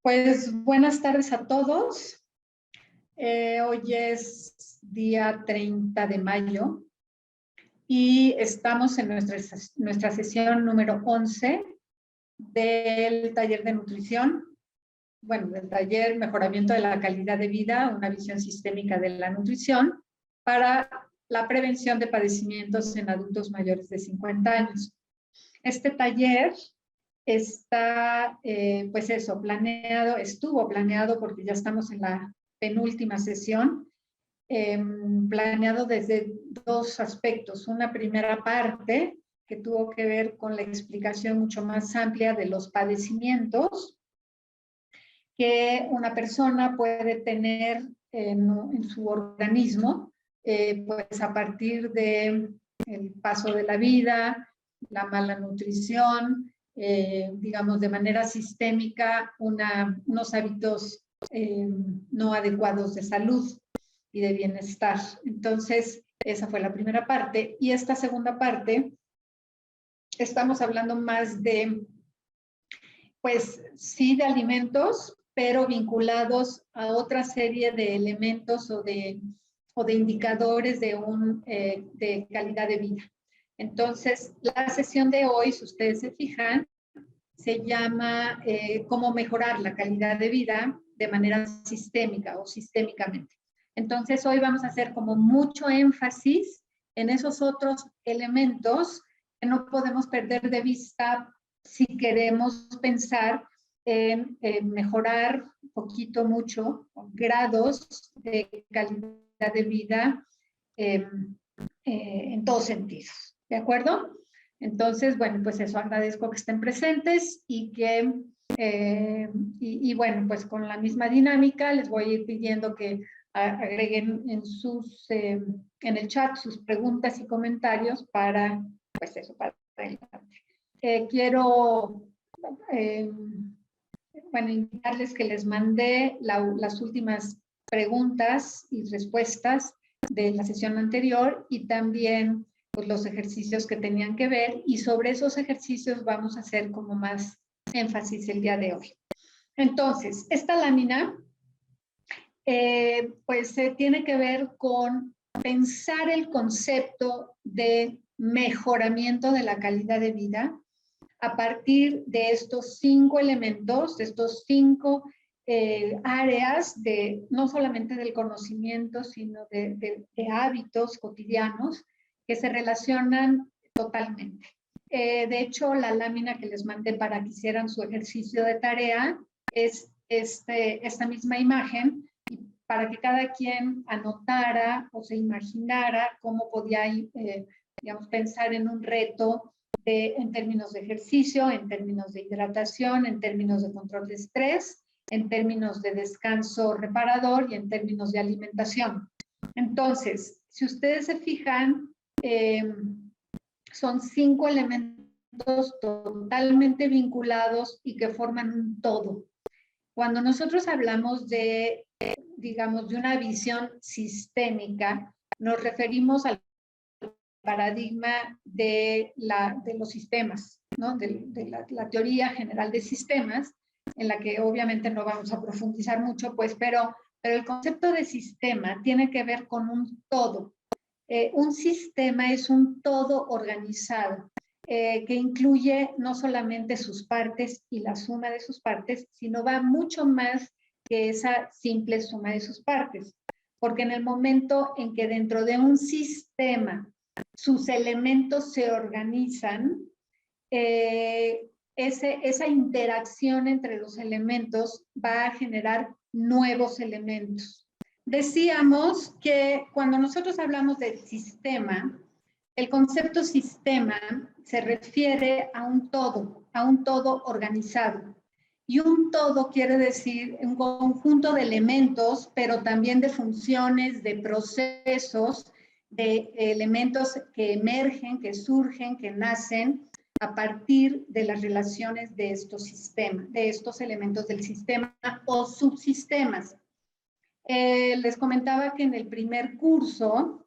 Pues buenas tardes a todos. Hoy es día 30 de mayo y estamos en nuestra sesión número 11 del taller de nutrición, del taller Mejoramiento de la Calidad de Vida, una visión sistémica de la nutrición para la prevención de padecimientos en adultos mayores de 50 años. Este taller está, estuvo planeado porque ya estamos en la penúltima sesión, planeado desde dos aspectos. Una primera parte que tuvo que ver con la explicación mucho más amplia de los padecimientos que una persona puede tener en su organismo, pues a partir del paso de la vida, la mala nutrición, digamos de manera sistémica, unos hábitos no adecuados de salud y de bienestar. Entonces, esa fue la primera parte. Y esta segunda parte, estamos hablando más de, pues sí, de alimentos, pero vinculados a otra serie de elementos o de indicadores de calidad de vida. Entonces, la sesión de hoy, si ustedes se fijan, se llama cómo mejorar la calidad de vida de manera sistémica o sistémicamente. Entonces, hoy vamos a hacer como mucho énfasis en esos otros elementos que no podemos perder de vista si queremos pensar en mejorar poquito, mucho, grados de calidad de vida en todos sentidos. ¿De acuerdo? Entonces, bueno, pues eso, agradezco que estén presentes y que, bueno, pues con la misma dinámica les voy a ir pidiendo que agreguen en el chat sus preguntas y comentarios para, pues eso, para adelante. Quiero, invitarles que les mandé las últimas preguntas y respuestas de la sesión anterior y también pues, los ejercicios que tenían que ver, y sobre esos ejercicios vamos a hacer como más énfasis el día de hoy. Entonces, esta lámina tiene que ver con pensar el concepto de mejoramiento de la calidad de vida a partir de estos 5 elementos, de estos 5 áreas de no solamente del conocimiento, sino de hábitos cotidianos que se relacionan totalmente. De hecho, la lámina que les mandé para que hicieran su ejercicio de tarea es esta misma imagen, y para que cada quien anotara o se imaginara cómo podía pensar en un reto en términos de ejercicio, en términos de hidratación, en términos de control de estrés, en términos de descanso reparador y en términos de alimentación. Entonces, si ustedes se fijan, son 5 elementos totalmente vinculados y que forman un todo. Cuando nosotros hablamos de, digamos, de una visión sistémica, nos referimos al paradigma de los sistemas, ¿no? de la teoría general de sistemas, en la que obviamente no vamos a profundizar mucho, pues, pero el concepto de sistema tiene que ver con un todo. Un sistema es un todo organizado que incluye no solamente sus partes y la suma de sus partes, sino va mucho más que esa simple suma de sus partes. Porque en el momento en que dentro de un sistema sus elementos se organizan, esa interacción entre los elementos va a generar nuevos elementos. Decíamos que cuando nosotros hablamos del sistema, el concepto sistema se refiere a un todo organizado. Y un todo quiere decir un conjunto de elementos, pero también de funciones, de procesos, de elementos que emergen, que surgen, que nacen a partir de las relaciones de estos sistemas, de estos elementos del sistema o subsistemas. Les comentaba que en el primer curso,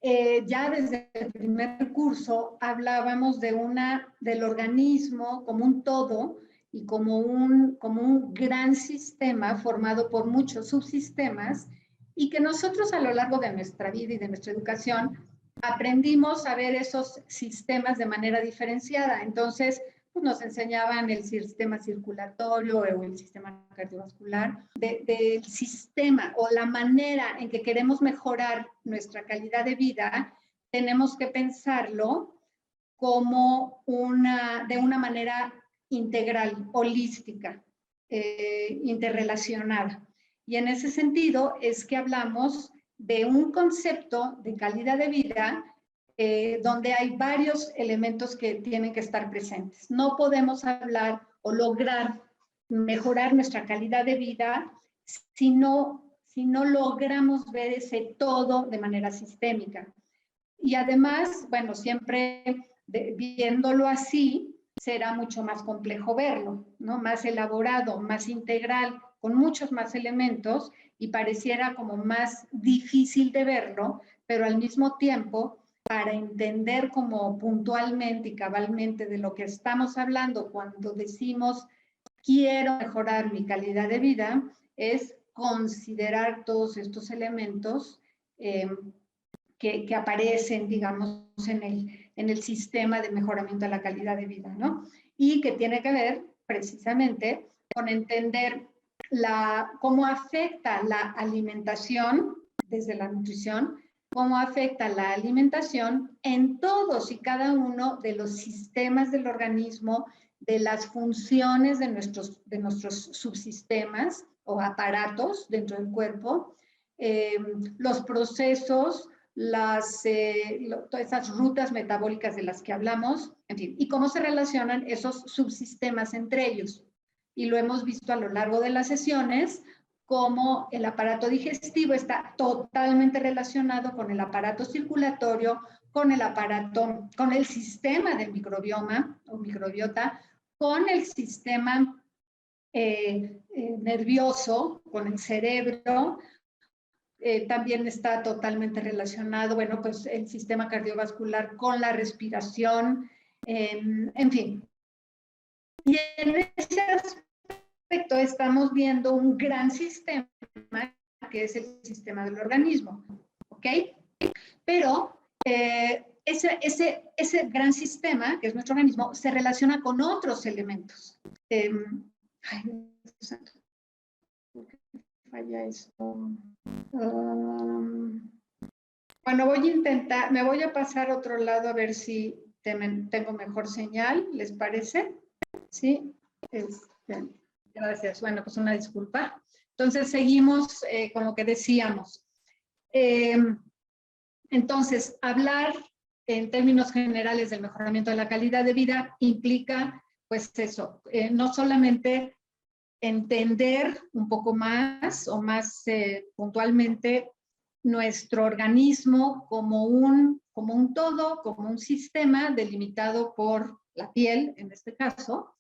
ya desde el primer curso, hablábamos del organismo como un todo y como un gran sistema formado por muchos subsistemas, y que nosotros a lo largo de nuestra vida y de nuestra educación aprendimos a ver esos sistemas de manera diferenciada. Entonces, pues nos enseñaban el sistema circulatorio o el sistema cardiovascular, del sistema o la manera en que queremos mejorar nuestra calidad de vida, tenemos que pensarlo como de una manera integral, holística, interrelacionada. Y en ese sentido es que hablamos de un concepto de calidad de vida donde hay varios elementos que tienen que estar presentes. No podemos hablar o lograr mejorar nuestra calidad de vida si no logramos ver ese todo de manera sistémica. Y además, bueno, siempre viéndolo así, será mucho más complejo verlo, ¿no? Más elaborado, más integral, con muchos más elementos, y pareciera como más difícil de verlo, pero al mismo tiempo, para entender como puntualmente y cabalmente de lo que estamos hablando cuando decimos quiero mejorar mi calidad de vida, es considerar todos estos elementos que aparecen, digamos, en el sistema de mejoramiento de la calidad de vida, ¿no? Y que tiene que ver precisamente con entender cómo afecta la alimentación desde la nutrición, cómo afecta la alimentación en todos y cada uno de los sistemas del organismo, de las funciones de nuestros subsistemas o aparatos dentro del cuerpo, los procesos, todas esas rutas metabólicas de las que hablamos, en fin, y cómo se relacionan esos subsistemas entre ellos. Y lo hemos visto a lo largo de las sesiones, cómo el aparato digestivo está totalmente relacionado con el aparato circulatorio, con el sistema del microbioma o microbiota, con el sistema nervioso, con el cerebro. También está totalmente relacionado, bueno, pues el sistema cardiovascular con la respiración, en fin. Y en ese aspecto estamos viendo un gran sistema que es el sistema del organismo, ¿ok? Pero ese gran sistema, que es nuestro organismo, se relaciona con otros elementos. Ay, ¿por qué falla esto? Bueno, me voy a pasar a otro lado a ver si tengo mejor señal, ¿les parece? Sí, gracias. Bueno, pues una disculpa. Entonces seguimos con lo que decíamos. Entonces, hablar en términos generales del mejoramiento de la calidad de vida implica, pues eso, no solamente entender un poco más o más puntualmente nuestro organismo como un todo, como un sistema delimitado por la piel, en este caso,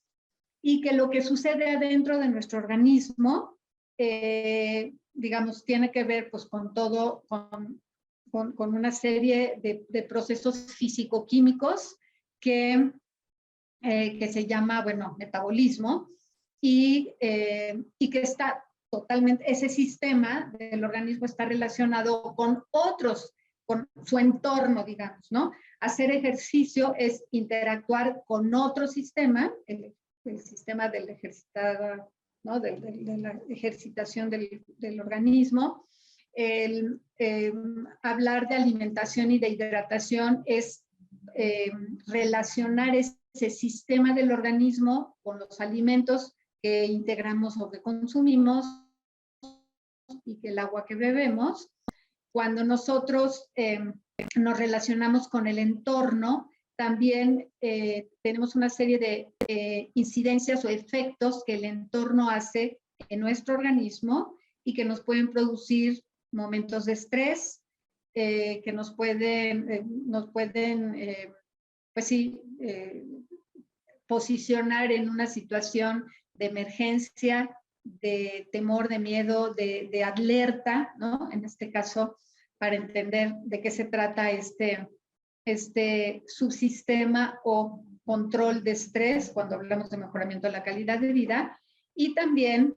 y que lo que sucede adentro de nuestro organismo, digamos, tiene que ver pues con todo, con una serie de procesos físico-químicos que se llama, bueno, metabolismo, y que está totalmente, ese sistema del organismo está relacionado con otros, con su entorno, digamos, ¿no? Hacer ejercicio es interactuar con otro sistema, el sistema del ejercitado, ¿no? De la ejercitación del organismo. Hablar de alimentación y de hidratación es relacionar ese sistema del organismo con los alimentos que integramos o que consumimos y que el agua que bebemos. Cuando nosotros nos relacionamos con el entorno, también tenemos una serie de incidencias o efectos que el entorno hace en nuestro organismo y que nos pueden producir momentos de estrés, que nos pueden pues sí, posicionar en una situación de emergencia, de temor, de miedo, de alerta, ¿no? En este caso, para entender de qué se trata este subsistema o control de estrés cuando hablamos de mejoramiento de la calidad de vida, y también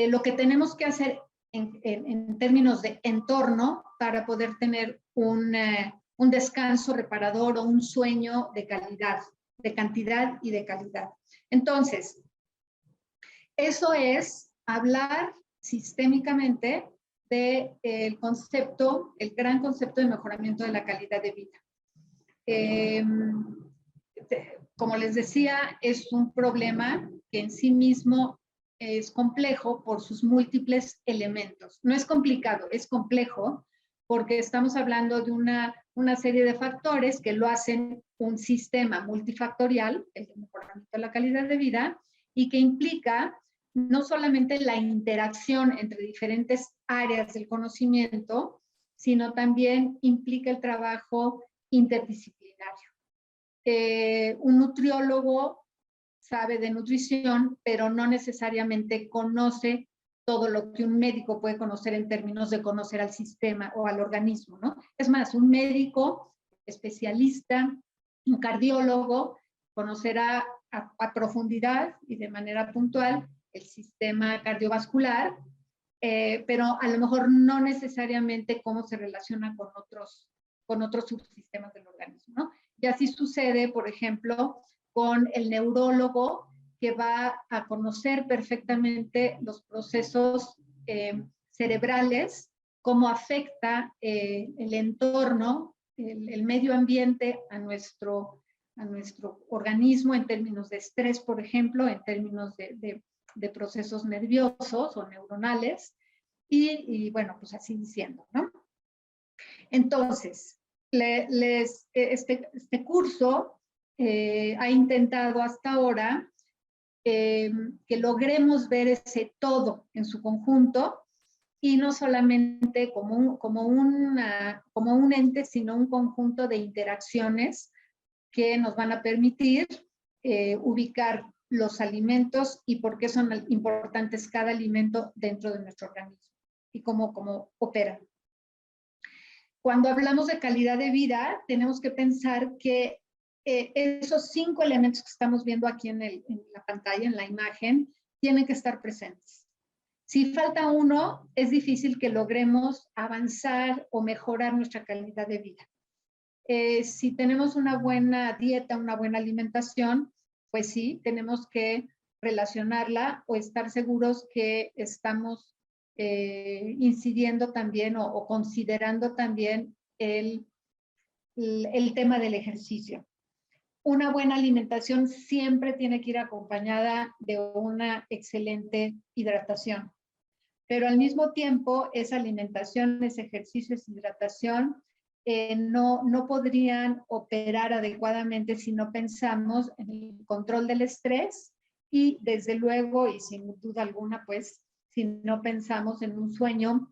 lo que tenemos que hacer en términos de entorno para poder tener un descanso reparador o un sueño de calidad, de cantidad y de calidad. Entonces, eso es hablar sistémicamente del concepto, el gran concepto de mejoramiento de la calidad de vida. Como les decía, es un problema que en sí mismo es complejo por sus múltiples elementos. No es complicado, es complejo porque estamos hablando de una serie de factores que lo hacen un sistema multifactorial, el de mejoramiento de la calidad de vida, y que implica no solamente la interacción entre diferentes áreas del conocimiento, sino también implica el trabajo interdisciplinario. Un nutriólogo sabe de nutrición, pero no necesariamente conoce todo lo que un médico puede conocer en términos de conocer al sistema o al organismo, ¿no? Es más, un médico especialista, un cardiólogo, conocerá a profundidad y de manera puntual el sistema cardiovascular, pero a lo mejor no necesariamente cómo se relaciona con otros subsistemas del organismo, ¿no? Y así sucede, por ejemplo, con el neurólogo, que va a conocer perfectamente los procesos cerebrales, cómo afecta el entorno, el medio ambiente a nuestro organismo en términos de estrés, por ejemplo, en términos de procesos nerviosos o neuronales, y bueno, pues así diciendo, ¿no? Entonces, este curso ha intentado hasta ahora que logremos ver ese todo en su conjunto y no solamente como un ente, sino un conjunto de interacciones que nos van a permitir ubicar los alimentos y por qué son importantes cada alimento dentro de nuestro organismo y cómo operan. Cuando hablamos de calidad de vida, tenemos que pensar que esos 5 elementos que estamos viendo aquí en la pantalla, en la imagen, tienen que estar presentes. Si falta uno, es difícil que logremos avanzar o mejorar nuestra calidad de vida. Si tenemos una buena dieta, una buena alimentación, pues sí, tenemos que relacionarla o estar seguros que estamos incidiendo también o considerando también el tema del ejercicio. Una buena alimentación siempre tiene que ir acompañada de una excelente hidratación, pero al mismo tiempo esa alimentación, ese ejercicio, esa hidratación no podrían operar adecuadamente si no pensamos en el control del estrés y desde luego y sin duda alguna pues si no pensamos en un sueño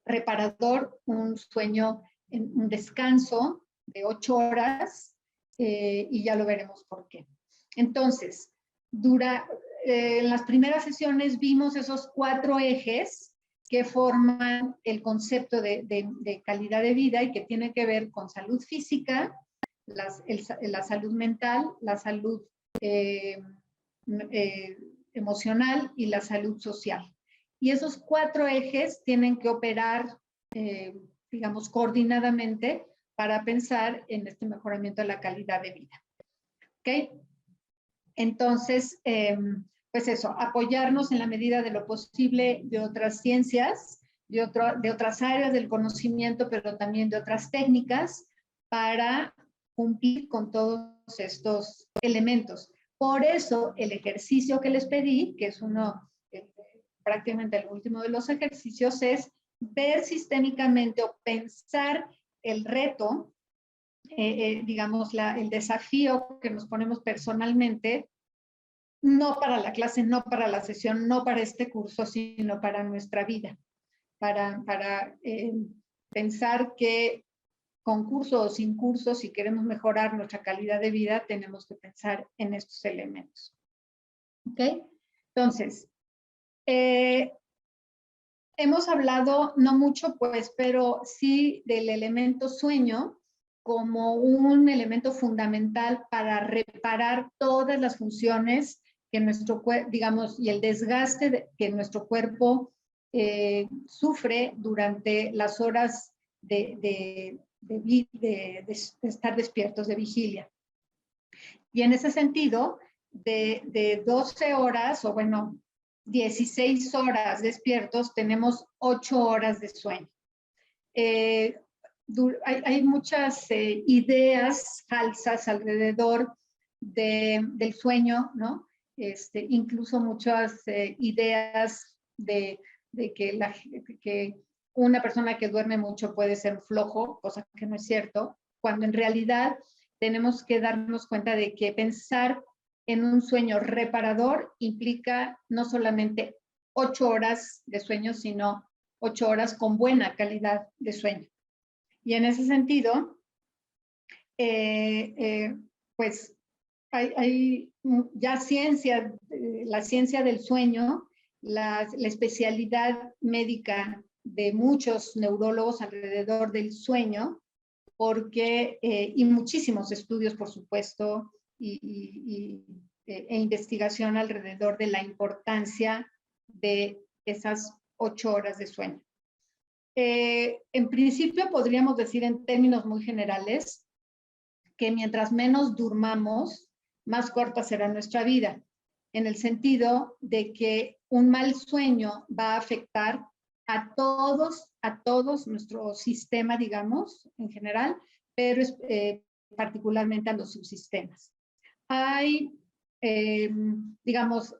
reparador, un sueño, un descanso de 8 horas y ya lo veremos por qué. Entonces, en las primeras sesiones vimos esos 4 ejes que forman el concepto de calidad de vida y que tiene que ver con salud física, la salud mental, la salud emocional y la salud social. Y esos 4 ejes tienen que operar, digamos, coordinadamente para pensar en este mejoramiento de la calidad de vida. ¿Ok? Entonces, pues eso, apoyarnos en la medida de lo posible de otras ciencias, de otras áreas del conocimiento, pero también de otras técnicas para cumplir con todos estos elementos. Por eso, el ejercicio que les pedí, que es prácticamente el último de los ejercicios, es ver sistémicamente o pensar el reto, digamos, el desafío que nos ponemos personalmente, no para la clase, no para la sesión, no para este curso, sino para nuestra vida, para pensar que con curso o sin curso, si queremos mejorar nuestra calidad de vida, tenemos que pensar en estos elementos. ¿Ok? Entonces, hemos hablado, no mucho pues, pero sí del elemento sueño, como un elemento fundamental para reparar todas las funciones que nuestro cuerpo, digamos, y el desgaste que nuestro cuerpo sufre durante las horas de estar despiertos, de vigilia. Y en ese sentido, de 12 horas, o bueno, 16 horas despiertos, tenemos 8 horas de sueño. Hay muchas ideas falsas alrededor del sueño, ¿no? Incluso muchas ideas de que una persona que duerme mucho puede ser flojo, cosa que no es cierto, cuando en realidad tenemos que darnos cuenta de que pensar en un sueño reparador implica no solamente 8 horas de sueño, sino 8 horas con buena calidad de sueño. Y en ese sentido, pues hay ya ciencia, la ciencia del sueño, la especialidad médica de muchos neurólogos alrededor del sueño, porque, y muchísimos estudios, por supuesto, e investigación alrededor de la importancia de esas 8 horas de sueño. En principio podríamos decir en términos muy generales que mientras menos durmamos, más corta será nuestra vida, en el sentido de que un mal sueño va a afectar a todos nuestro sistema, digamos, en general, pero particularmente a los subsistemas. Hay, digamos,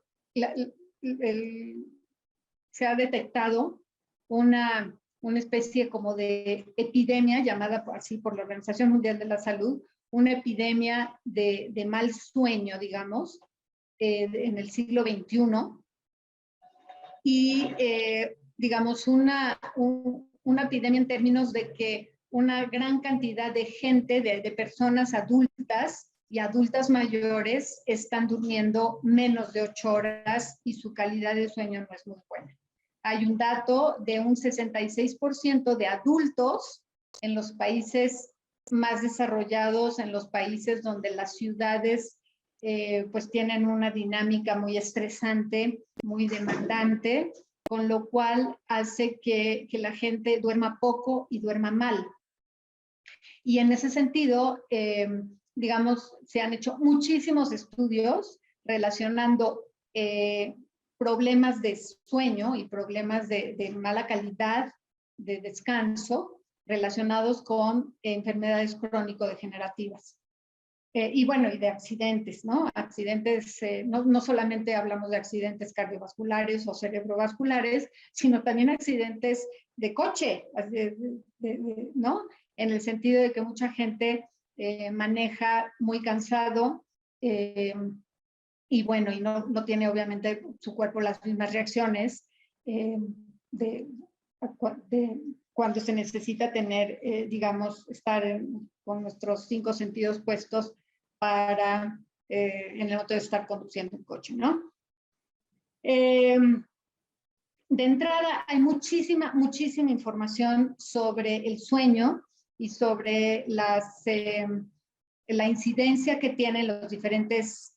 se ha detectado una especie como de epidemia llamada así por la Organización Mundial de la Salud, una epidemia de mal sueño, digamos, en el siglo XXI. Y, digamos, una epidemia en términos de que una gran cantidad de gente, de personas adultas y adultas mayores están durmiendo menos de 8 horas y su calidad de sueño no es muy buena. Hay un dato de un 66% de adultos en los países más desarrollados, en los países donde las ciudades pues tienen una dinámica muy estresante, muy demandante, con lo cual hace que la gente duerma poco y duerma mal. Y en ese sentido, digamos, se han hecho muchísimos estudios relacionando problemas de sueño y problemas de mala calidad de descanso relacionados con enfermedades crónico-degenerativas. Y bueno, y de accidentes, ¿no? Accidentes, no solamente hablamos de accidentes cardiovasculares o cerebrovasculares, sino también accidentes de coche, ¿no? En el sentido de que mucha gente maneja muy cansado y bueno, y no tiene obviamente su cuerpo las mismas reacciones de cuando se necesita tener, digamos, estar con nuestros 5 sentidos puestos para en el momento de estar conduciendo un coche, ¿no? De entrada, hay muchísima información sobre el sueño y sobre la incidencia que tienen los diferentes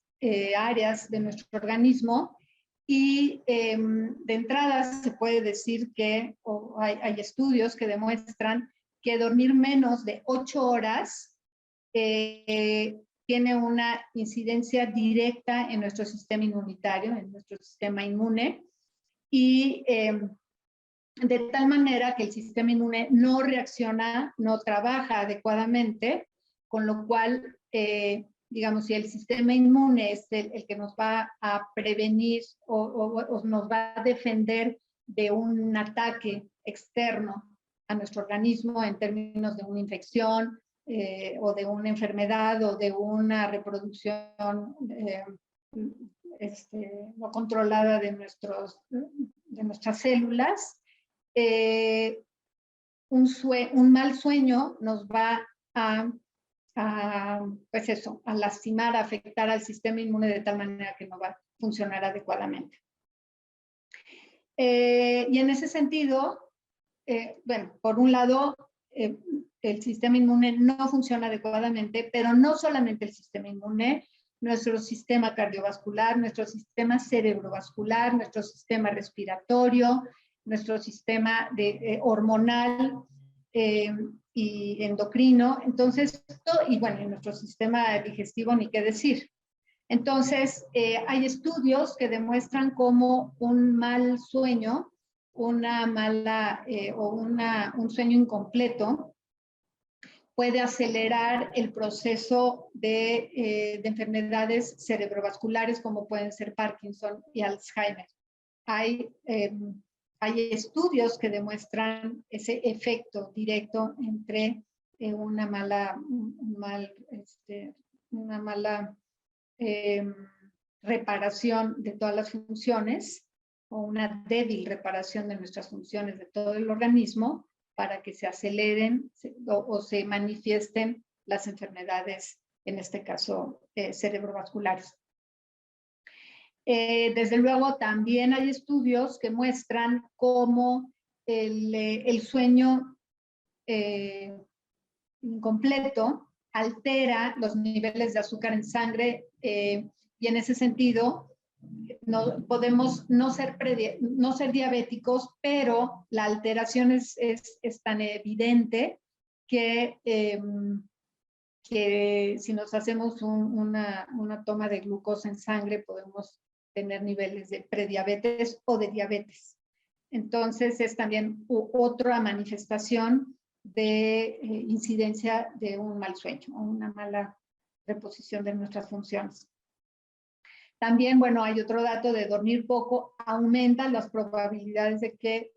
áreas de nuestro organismo. Y de entrada se puede decir que hay estudios que demuestran que dormir menos de 8 horas tiene una incidencia directa en nuestro sistema inmunitario, en nuestro sistema inmune, y de tal manera que el sistema inmune no reacciona, no trabaja adecuadamente, con lo cual digamos, si el sistema inmune es el que nos va a prevenir o nos va a defender de un ataque externo a nuestro organismo en términos de una infección o de una enfermedad o de una reproducción no controlada de nuestras células, un mal sueño nos va pues eso, a lastimar, a afectar al sistema inmune de tal manera que no va a funcionar adecuadamente. Y en ese sentido, bueno, por un lado, el sistema inmune no funciona adecuadamente, pero no solamente el sistema inmune, nuestro sistema cardiovascular, nuestro sistema cerebrovascular, nuestro sistema respiratorio, nuestro sistema hormonal y endocrino, entonces, y bueno, nuestro sistema digestivo ni qué decir. Entonces, hay estudios que demuestran cómo un mal sueño, una mala un sueño incompleto puede acelerar el proceso de enfermedades cerebrovasculares como pueden ser Parkinson y Alzheimer. Hay estudios que demuestran ese efecto directo entre una mala reparación de todas las funciones o una débil reparación de nuestras funciones de todo el organismo para que se aceleren o se manifiesten las enfermedades, en este caso cerebrovasculares. Desde luego también hay estudios que muestran cómo el sueño incompleto altera los niveles de azúcar en sangre y en ese sentido podemos no ser diabéticos, pero la alteración es tan evidente que si nos hacemos una toma de glucosa en sangre podemos tener niveles de prediabetes o de diabetes. Entonces es también otra manifestación de incidencia de un mal sueño o una mala reposición de nuestras funciones. También, bueno, hay otro dato de dormir poco, aumenta las probabilidades de que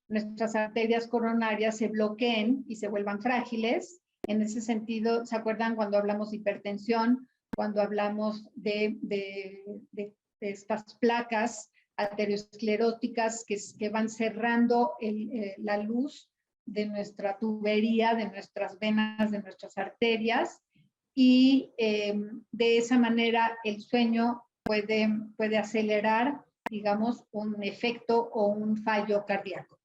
nuestras arterias coronarias se bloqueen y se vuelvan frágiles. En ese sentido, ¿se acuerdan cuando hablamos de hipertensión? Cuando hablamos de estas placas arterioscleróticas que van cerrando la luz de nuestra tubería, de nuestras venas, de nuestras arterias, y de esa manera el sueño puede acelerar, digamos, un efecto o un fallo cardíaco.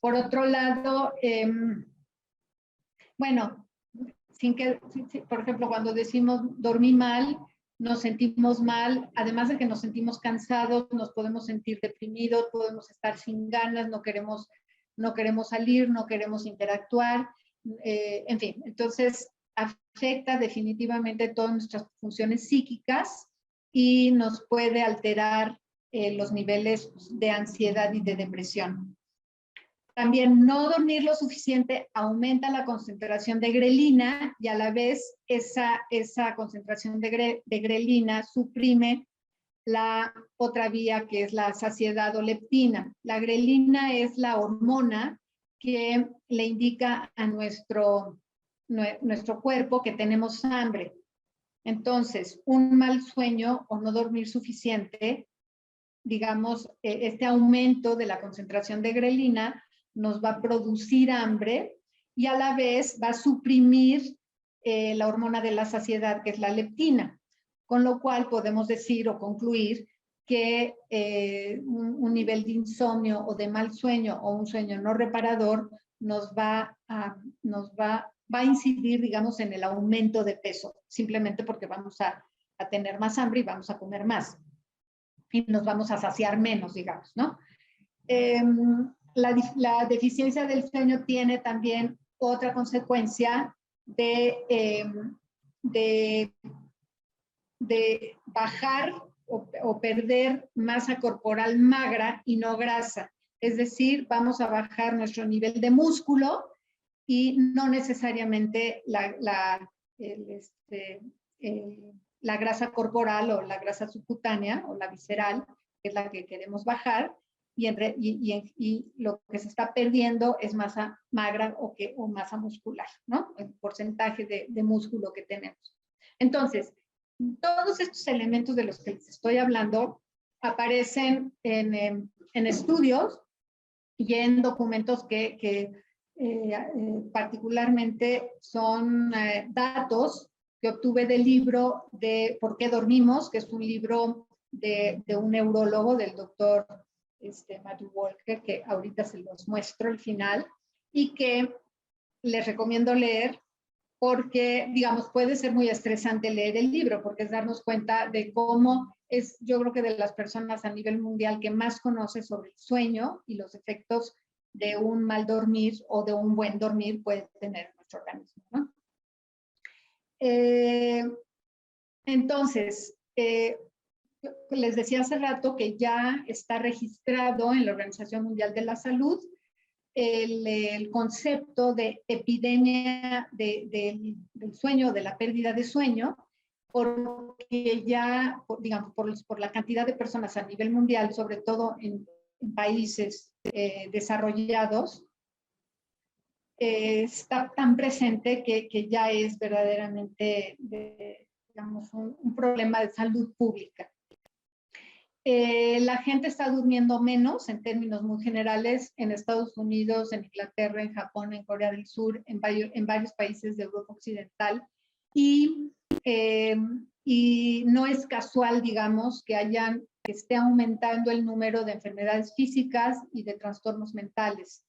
Por otro lado, bueno, por ejemplo, cuando decimos dormí mal, nos sentimos mal, además de que nos sentimos cansados, nos podemos sentir deprimidos, podemos estar sin ganas, no queremos salir, no queremos interactuar, en fin, entonces afecta definitivamente todas nuestras funciones psíquicas y nos puede alterar los niveles de ansiedad y de depresión. También no dormir lo suficiente aumenta la concentración de grelina y a la vez esa concentración de grelina suprime la otra vía que es la saciedad o leptina. La grelina es la hormona que le indica a nuestro cuerpo que tenemos hambre. Entonces, un mal sueño o no dormir suficiente, digamos, este aumento de la concentración de grelina nos va a producir hambre y a la vez va a suprimir la hormona de la saciedad, que es la leptina, con lo cual podemos decir o concluir que un nivel de insomnio o de mal sueño o un sueño no reparador nos va a incidir, digamos, en el aumento de peso, simplemente porque vamos a tener más hambre y vamos a comer más y nos vamos a saciar menos, digamos, ¿no? La deficiencia del sueño tiene también otra consecuencia de bajar o perder masa corporal magra y no grasa. Es decir, vamos a bajar nuestro nivel de músculo y no necesariamente la grasa corporal o la grasa subcutánea o la visceral, que es la que queremos bajar, y lo que se está perdiendo es masa magra o masa muscular, ¿no? El porcentaje de músculo que tenemos. Entonces, todos estos elementos de los que les estoy hablando aparecen en estudios y en documentos que particularmente son datos que obtuve del libro de ¿Por qué dormimos?, que es un libro de un neurólogo, del doctor Matthew Walker, que ahorita se los muestro al final, y que les recomiendo leer porque, digamos, puede ser muy estresante leer el libro, porque es darnos cuenta de cómo es, yo creo que de las personas a nivel mundial que más conoce sobre el sueño y los efectos de un mal dormir o de un buen dormir puede tener en nuestro organismo, ¿no? Entonces, les decía hace rato que ya está registrado en la Organización Mundial de la Salud el concepto de epidemia del sueño, de la pérdida de sueño, porque ya, digamos, por la cantidad de personas a nivel mundial, sobre todo en países desarrollados, está tan presente que ya es verdaderamente, digamos, un problema de salud pública. La gente está durmiendo menos en términos muy generales en Estados Unidos, en Inglaterra, en Japón, en Corea del Sur, en varios países de Europa Occidental. Y no es casual, digamos, que esté aumentando el número de enfermedades físicas y de trastornos mentales.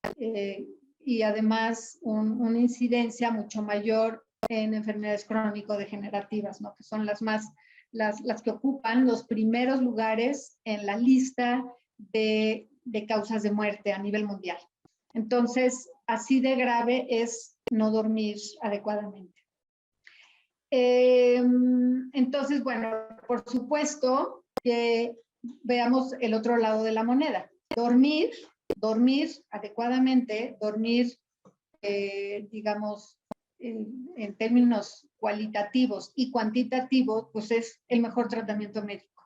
Y además una incidencia mucho mayor en enfermedades crónico-degenerativas, ¿no? Que son las que ocupan los primeros lugares en la lista de causas de muerte a nivel mundial. Entonces, así de grave es no dormir adecuadamente. Entonces, bueno, por supuesto que veamos el otro lado de la moneda. Dormir adecuadamente, dormir, digamos, en términos cualitativos y cuantitativos, pues es el mejor tratamiento médico.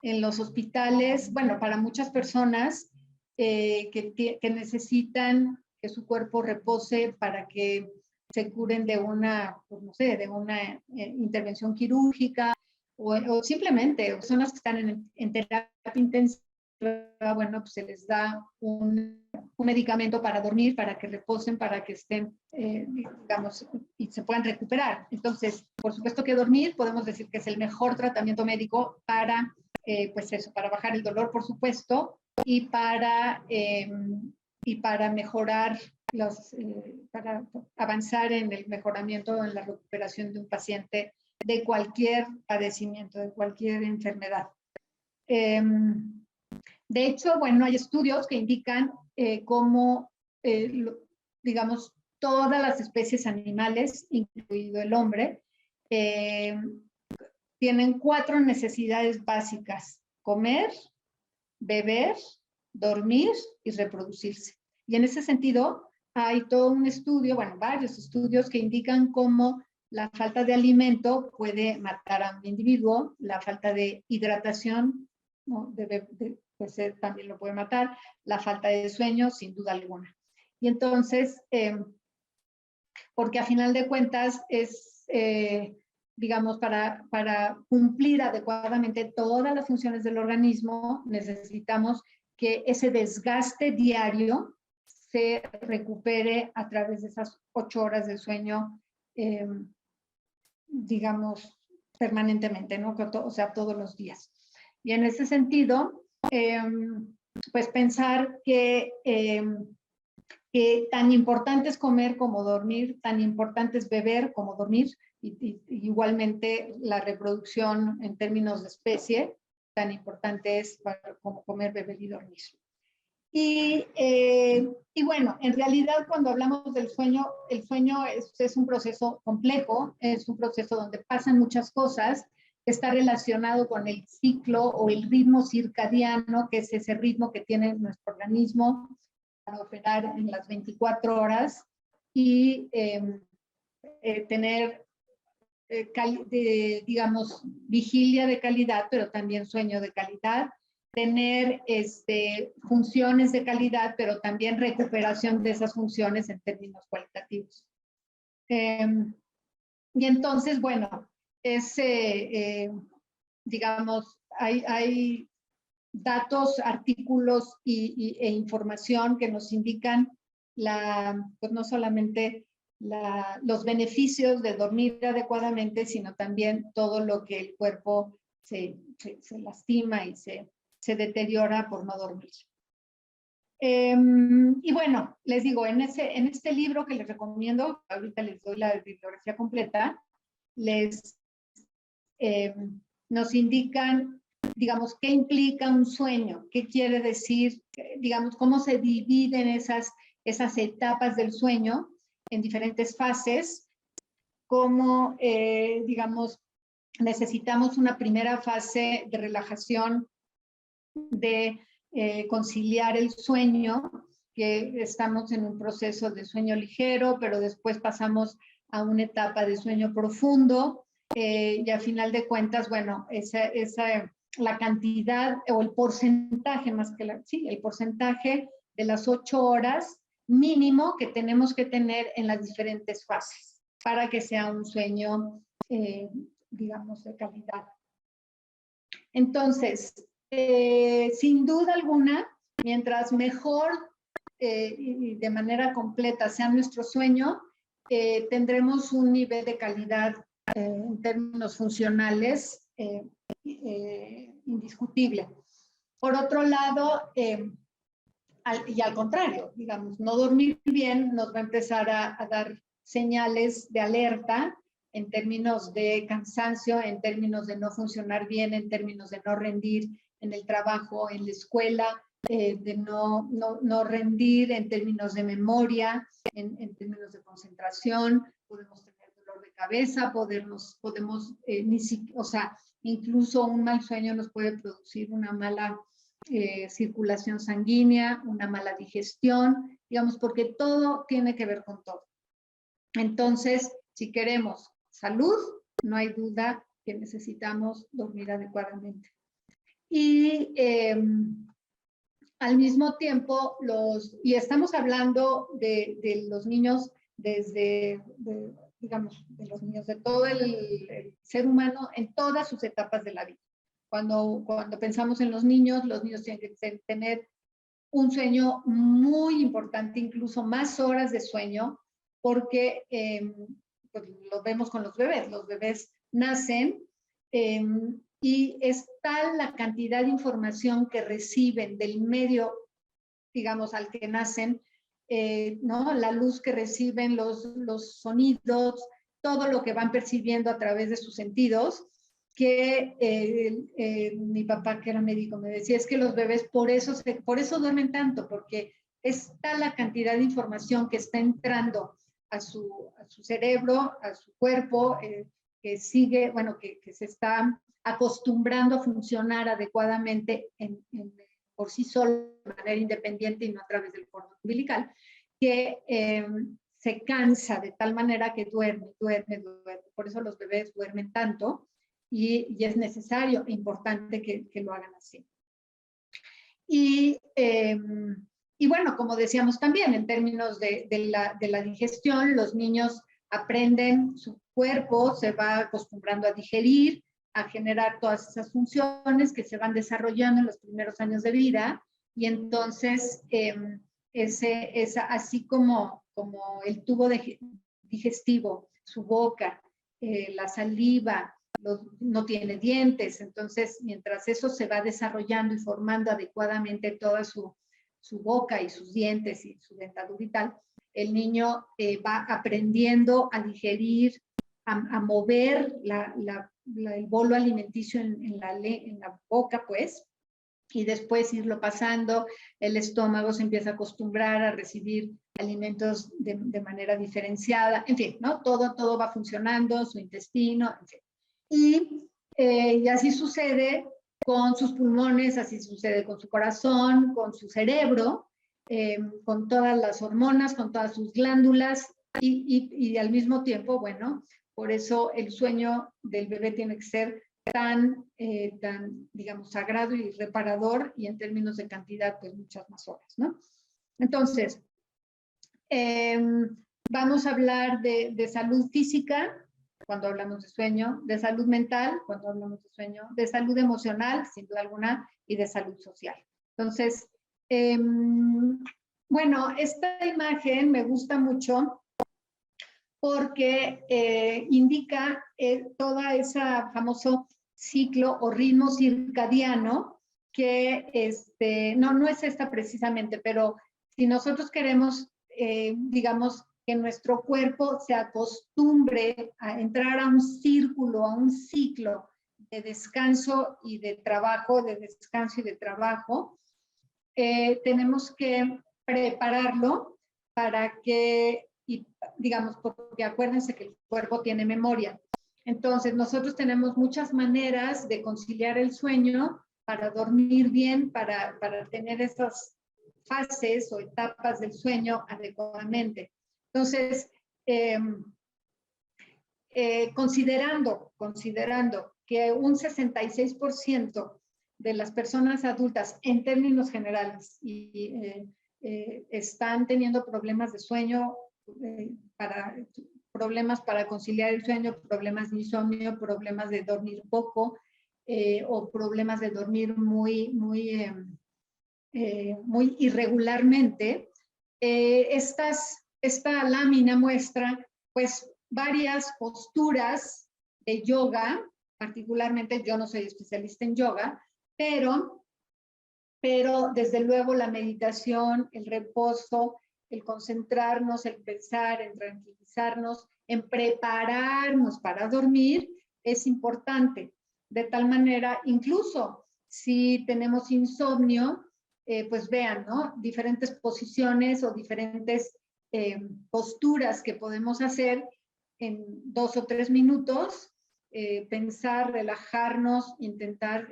En los hospitales, bueno, para muchas personas que necesitan que su cuerpo repose para que se curen de una, pues no sé, de una intervención quirúrgica o simplemente personas que están en terapia intensiva, bueno, pues se les da un medicamento para dormir, para que reposen, para que estén, digamos, y se puedan recuperar. Entonces, por supuesto que dormir podemos decir que es el mejor tratamiento médico para, pues eso, para bajar el dolor, por supuesto, y para mejorar para avanzar en el mejoramiento, en la recuperación de un paciente de cualquier padecimiento, de cualquier enfermedad. De hecho, bueno, hay estudios que indican cómo, digamos, todas las especies animales, incluido el hombre, tienen 4 necesidades básicas: comer, beber, dormir y reproducirse. Y en ese sentido, hay todo un estudio, bueno, varios estudios que indican cómo la falta de alimento puede matar a un individuo, la falta de hidratación, ¿no? Pues también lo puede matar, la falta de sueño, sin duda alguna. Y entonces, porque a final de cuentas es, digamos, para cumplir adecuadamente todas las funciones del organismo, necesitamos que ese desgaste diario se recupere a través de esas 8 horas de sueño, digamos, permanentemente, ¿no? O sea, todos los días. Y en ese sentido, pues pensar que tan importante es comer como dormir, tan importante es beber como dormir, y igualmente la reproducción en términos de especie, tan importante es como comer, beber y dormir. Y bueno, en realidad cuando hablamos del sueño, el sueño es un proceso complejo, es un proceso donde pasan muchas cosas, está relacionado con el ciclo o el ritmo circadiano, que es ese ritmo que tiene nuestro organismo para operar en las 24 horas y tener, digamos, vigilia de calidad, pero también sueño de calidad, tener funciones de calidad, pero también recuperación de esas funciones en términos cualitativos. Y entonces, bueno, digamos, hay datos, artículos e información que nos indican pues no solamente los beneficios de dormir adecuadamente, sino también todo lo que el cuerpo se lastima y se deteriora por no dormir. Y bueno, les digo, en este libro que les recomiendo, ahorita les doy la bibliografía completa, nos indican, digamos, qué implica un sueño, qué quiere decir, digamos, cómo se dividen esas etapas del sueño en diferentes fases, cómo, digamos, necesitamos una primera fase de relajación, de conciliar el sueño, que estamos en un proceso de sueño ligero, pero después pasamos a una etapa de sueño profundo, y a final de cuentas, bueno, la cantidad o el porcentaje, más que el porcentaje de las 8 horas mínimo que tenemos que tener en las diferentes fases para que sea un sueño, digamos, de calidad. Entonces, sin duda alguna, mientras mejor y de manera completa sea nuestro sueño, tendremos un nivel de calidad en términos funcionales indiscutible. Por otro lado, y al contrario, digamos, no dormir bien nos va a empezar a dar señales de alerta en términos de cansancio, en términos de no funcionar bien, en términos de no rendir en el trabajo, en la escuela, de no rendir en términos de memoria, en términos de concentración, podemos tener dolor de cabeza, o sea, incluso un mal sueño nos puede producir una mala circulación sanguínea, una mala digestión, digamos, porque todo tiene que ver con todo. Entonces, si queremos salud, no hay duda que necesitamos dormir adecuadamente. Y al mismo tiempo, y estamos hablando de los niños digamos, de los niños, de todo el ser humano en todas sus etapas de la vida. Cuando pensamos en los niños tienen que tener un sueño muy importante, incluso más horas de sueño, porque pues lo vemos con los bebés nacen y es tal la cantidad de información que reciben del medio, digamos, al que nacen, ¿no? La luz que reciben, los sonidos, todo lo que van percibiendo a través de sus sentidos, que mi papá, que era médico, me decía, es que los bebés por eso duermen tanto, porque es tal la cantidad de información que está entrando a su cerebro, a su cuerpo, que sigue, bueno, que se está acostumbrando a funcionar adecuadamente por sí solo, de manera independiente y no a través del cordón umbilical, que se cansa de tal manera que duerme. Por eso los bebés duermen tanto y es necesario e importante que lo hagan así. Y bueno, como decíamos también, en términos de la digestión, los niños aprenden, su cuerpo se va acostumbrando a digerir, a generar todas esas funciones que se van desarrollando en los primeros años de vida, y entonces es así como el tubo digestivo, su boca, la saliva, no tiene dientes, entonces mientras eso se va desarrollando y formando adecuadamente toda su boca y sus dientes y su dentadura y tal, el niño va aprendiendo a digerir, a mover el bolo alimenticio en la boca, pues, y después irlo pasando, el estómago se empieza a acostumbrar a recibir alimentos de manera diferenciada, en fin, ¿no? Todo va funcionando, su intestino, en fin. Y así sucede con sus pulmones, así sucede con su corazón, con su cerebro, con todas las hormonas, con todas sus glándulas, y al mismo tiempo, bueno, por eso el sueño del bebé tiene que ser tan, digamos, sagrado y reparador, y en términos de cantidad, pues muchas más horas, ¿no? Entonces, vamos a hablar de salud física cuando hablamos de sueño, de salud mental cuando hablamos de sueño, de salud emocional, sin duda alguna, y de salud social. Entonces, bueno, esta imagen me gusta mucho porque indica todo ese famoso ciclo o ritmo circadiano que no es esta precisamente, pero si nosotros queremos, digamos, que nuestro cuerpo se acostumbre a entrar a un círculo, a un ciclo de descanso y de trabajo, tenemos que prepararlo para que, y, digamos, porque acuérdense que el cuerpo tiene memoria. Entonces, nosotros tenemos muchas maneras de conciliar el sueño para dormir bien, para tener esas fases o etapas del sueño adecuadamente. Entonces, considerando que un 66% de las personas adultas, en términos generales, están teniendo problemas de sueño, problemas para conciliar el sueño, problemas de insomnio, problemas de dormir poco, o problemas de dormir muy irregularmente. Esta lámina muestra, pues, varias posturas de yoga. Particularmente, yo no soy especialista en yoga, pero desde luego la meditación, el reposo, el concentrarnos, el pensar, en tranquilizarnos, en prepararnos para dormir es importante. De tal manera, incluso si tenemos insomnio, pues vean, ¿no? Diferentes posiciones o diferentes posturas que podemos hacer en 2 o 3 minutos, pensar, relajarnos, intentar,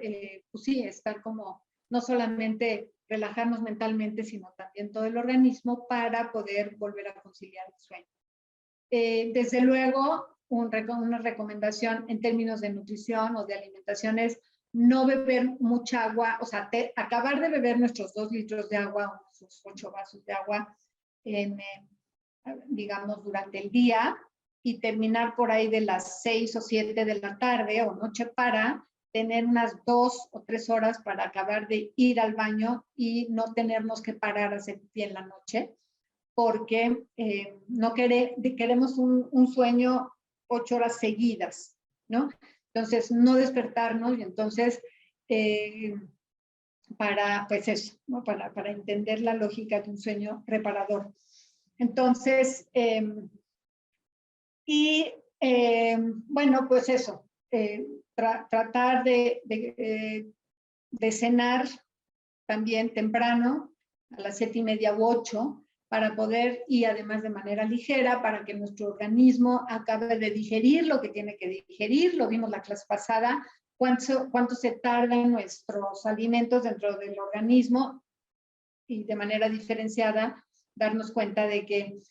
pues sí, estar como, no solamente relajarnos mentalmente, sino también todo el organismo para poder volver a conciliar el sueño. Desde luego, una recomendación en términos de nutrición o de alimentación es no beber mucha agua, o sea, acabar de beber nuestros 2 litros de agua, nuestros 8 vasos de agua, digamos, durante el día, y terminar por ahí de las 6 o 7 de la tarde o noche para tener unas 2 o 3 horas para acabar de ir al baño y no tenernos que parar a hacer pipí en la noche, porque no queremos un sueño 8 horas seguidas, ¿no? Entonces, no despertarnos y entonces, pues eso, ¿no? Para entender la lógica de un sueño reparador. Entonces, bueno, pues eso, tratar de cenar también temprano, a las 7:30 u 8, para poder, y además de manera ligera, para que nuestro organismo acabe de digerir lo que tiene que digerir. Lo vimos la clase pasada, cuánto se tardan nuestros alimentos dentro del organismo, y de manera diferenciada darnos cuenta de que,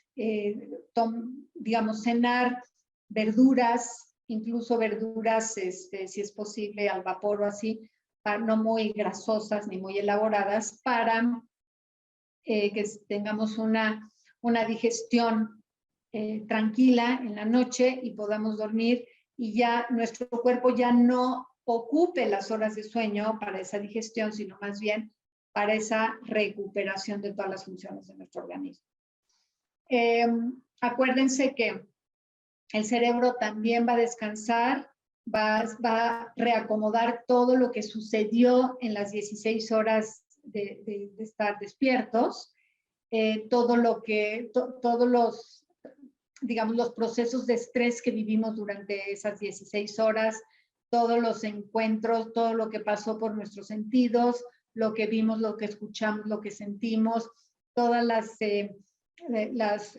digamos, cenar verduras, incluso verduras, si es posible, al vapor o así, no muy grasosas ni muy elaboradas, para que tengamos una digestión tranquila en la noche y podamos dormir, y ya nuestro cuerpo ya no ocupe las horas de sueño para esa digestión, sino más bien para esa recuperación de todas las funciones de nuestro organismo. Acuérdense que el cerebro también va a descansar, va a reacomodar todo lo que sucedió en las 16 horas de estar despiertos, todos los, digamos, los procesos de estrés que vivimos durante esas 16 horas, todos los encuentros, todo lo que pasó por nuestros sentidos, lo que vimos, lo que escuchamos, lo que sentimos, todas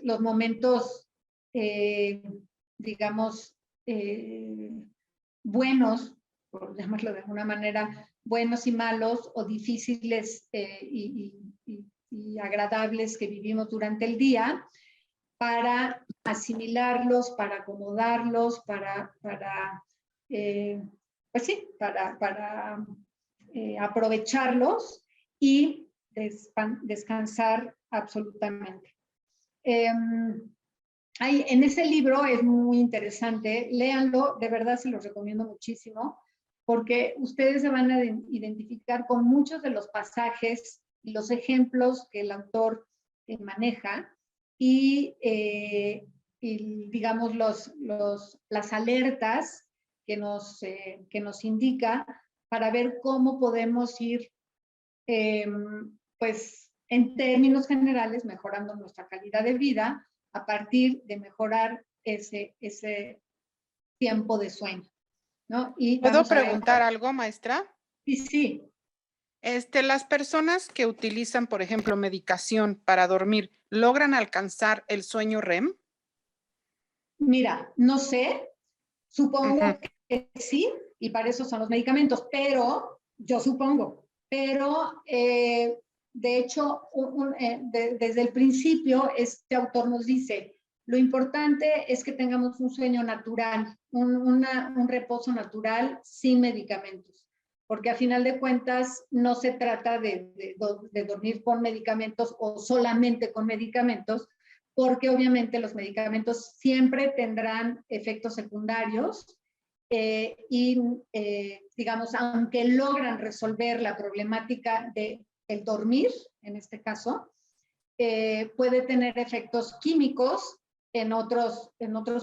los momentos, digamos, buenos, por llamarlo de alguna manera, buenos y malos, o difíciles y agradables que vivimos durante el día, para asimilarlos, para acomodarlos, pues sí, para aprovecharlos y descansar absolutamente. En ese libro es muy interesante, léanlo, de verdad se los recomiendo muchísimo, porque ustedes se van a identificar con muchos de los pasajes y los ejemplos que el autor maneja, y digamos las alertas que nos indica para ver cómo podemos ir pues en términos generales mejorando nuestra calidad de vida a partir de mejorar ese tiempo de sueño, ¿no? Y ¿Puedo vamos a ver. preguntar algo, maestra? Sí, sí. Las personas que utilizan, por ejemplo, medicación para dormir, ¿logran alcanzar el sueño REM? Mira, no sé, supongo Ujú. que sí, y para eso son los medicamentos, pero yo supongo, pero de hecho, desde el principio, este autor nos dice, lo importante es que tengamos un sueño natural, un reposo natural sin medicamentos, porque a final de cuentas no se trata de dormir con medicamentos o solamente con medicamentos, porque obviamente los medicamentos siempre tendrán efectos secundarios y, digamos, aunque logran resolver la problemática del dormir, en este caso, puede tener efectos químicos en otros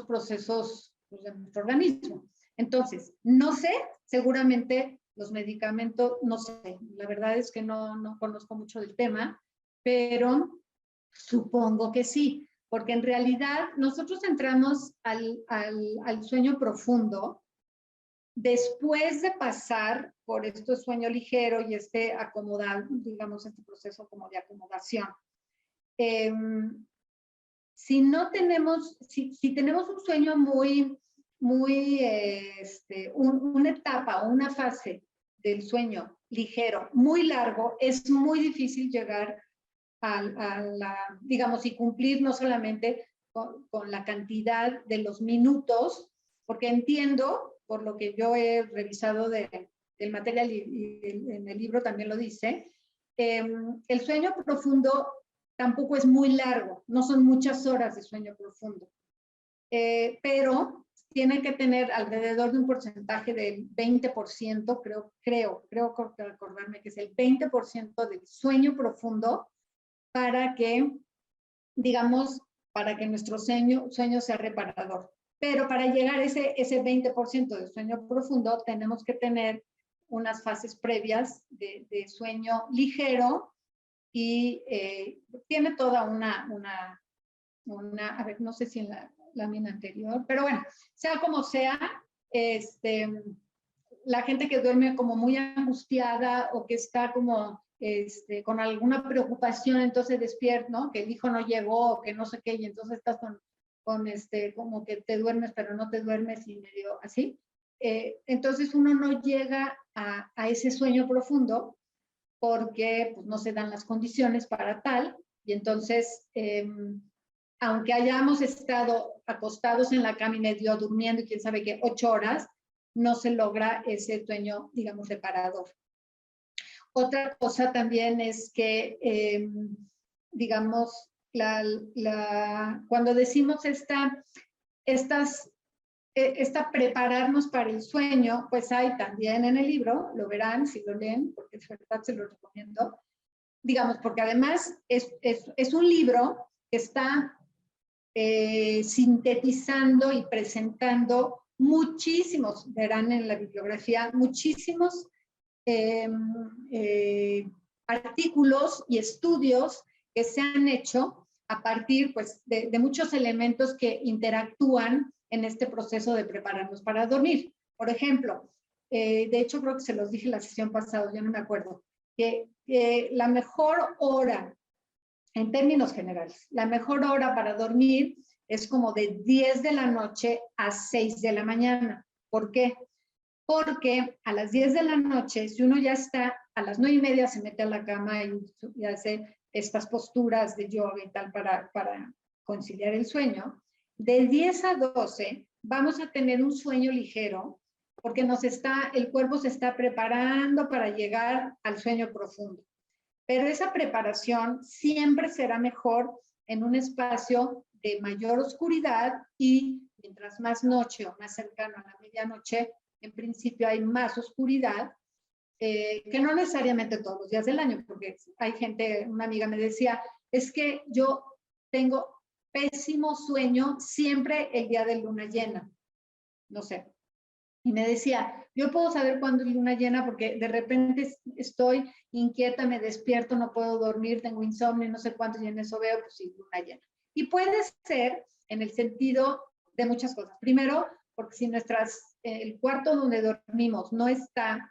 procesos pues, de nuestro organismo. Entonces, no sé, seguramente los medicamentos, no sé, la verdad es que no conozco mucho del tema, pero supongo que sí, porque en realidad nosotros entramos al sueño profundo después de pasar por este sueño ligero y este acomodar, digamos, este proceso como de acomodación. Eh, si no tenemos, si tenemos un sueño una etapa o una fase del sueño ligero muy largo, es muy difícil llegar digamos, y cumplir no solamente con la cantidad de los minutos, porque entiendo, por lo que yo he revisado del material y en el libro también lo dice, el sueño profundo tampoco es muy largo, no son muchas horas de sueño profundo, pero tiene que tener alrededor de un porcentaje del 20%, creo recordarme que es el 20% del sueño profundo para que, digamos, para que nuestro sueño sea reparador. Pero para llegar a ese 20% de sueño profundo, tenemos que tener unas fases previas de sueño ligero y tiene toda a ver, no sé si en la lámina anterior, pero bueno, sea como sea, la gente que duerme como muy angustiada o que está como con alguna preocupación, entonces despierta, ¿no? Que el hijo no llegó, que no sé qué, y entonces estás como que te duermes, pero no te duermes y medio así. Entonces uno no llega a ese sueño profundo porque pues, no se dan las condiciones para tal, y entonces, aunque hayamos estado acostados en la cama y medio durmiendo, y quién sabe qué, 8 horas, no se logra ese sueño, digamos, reparador. Otra cosa también es que, digamos, cuando decimos esta prepararnos para el sueño, pues hay también en el libro, lo verán si lo leen, porque de verdad se lo recomiendo, digamos, porque además es un libro que está sintetizando y presentando muchísimos, verán en la bibliografía, muchísimos eh, eh, artículos y estudios que se han hecho a partir pues, de muchos elementos que interactúan en este proceso de prepararnos para dormir. Por ejemplo, de hecho creo que se los dije la sesión pasada, ya no me acuerdo, que la mejor hora, en términos generales, la mejor hora para dormir es como de 10 de la noche a 6 de la mañana. ¿Por qué? Porque a las 10 de la noche, si uno ya está, a las 9:30 se mete a la cama y hace estas posturas de yoga y tal para conciliar el sueño, de 10 a 12 vamos a tener un sueño ligero porque el cuerpo se está preparando para llegar al sueño profundo. Pero esa preparación siempre será mejor en un espacio de mayor oscuridad y mientras más noche o más cercano a la medianoche, en principio hay más oscuridad, que no necesariamente todos los días del año, porque hay gente, una amiga me decía, es que yo tengo pésimo sueño siempre el día de luna llena. No sé, Y me decía, yo puedo saber cuándo es luna llena porque de repente estoy inquieta, me despierto, no puedo dormir, tengo insomnio, no sé cuánto, y en eso veo, pues sí, luna llena. Y puede ser en el sentido de muchas cosas. Primero, porque si el cuarto donde dormimos no está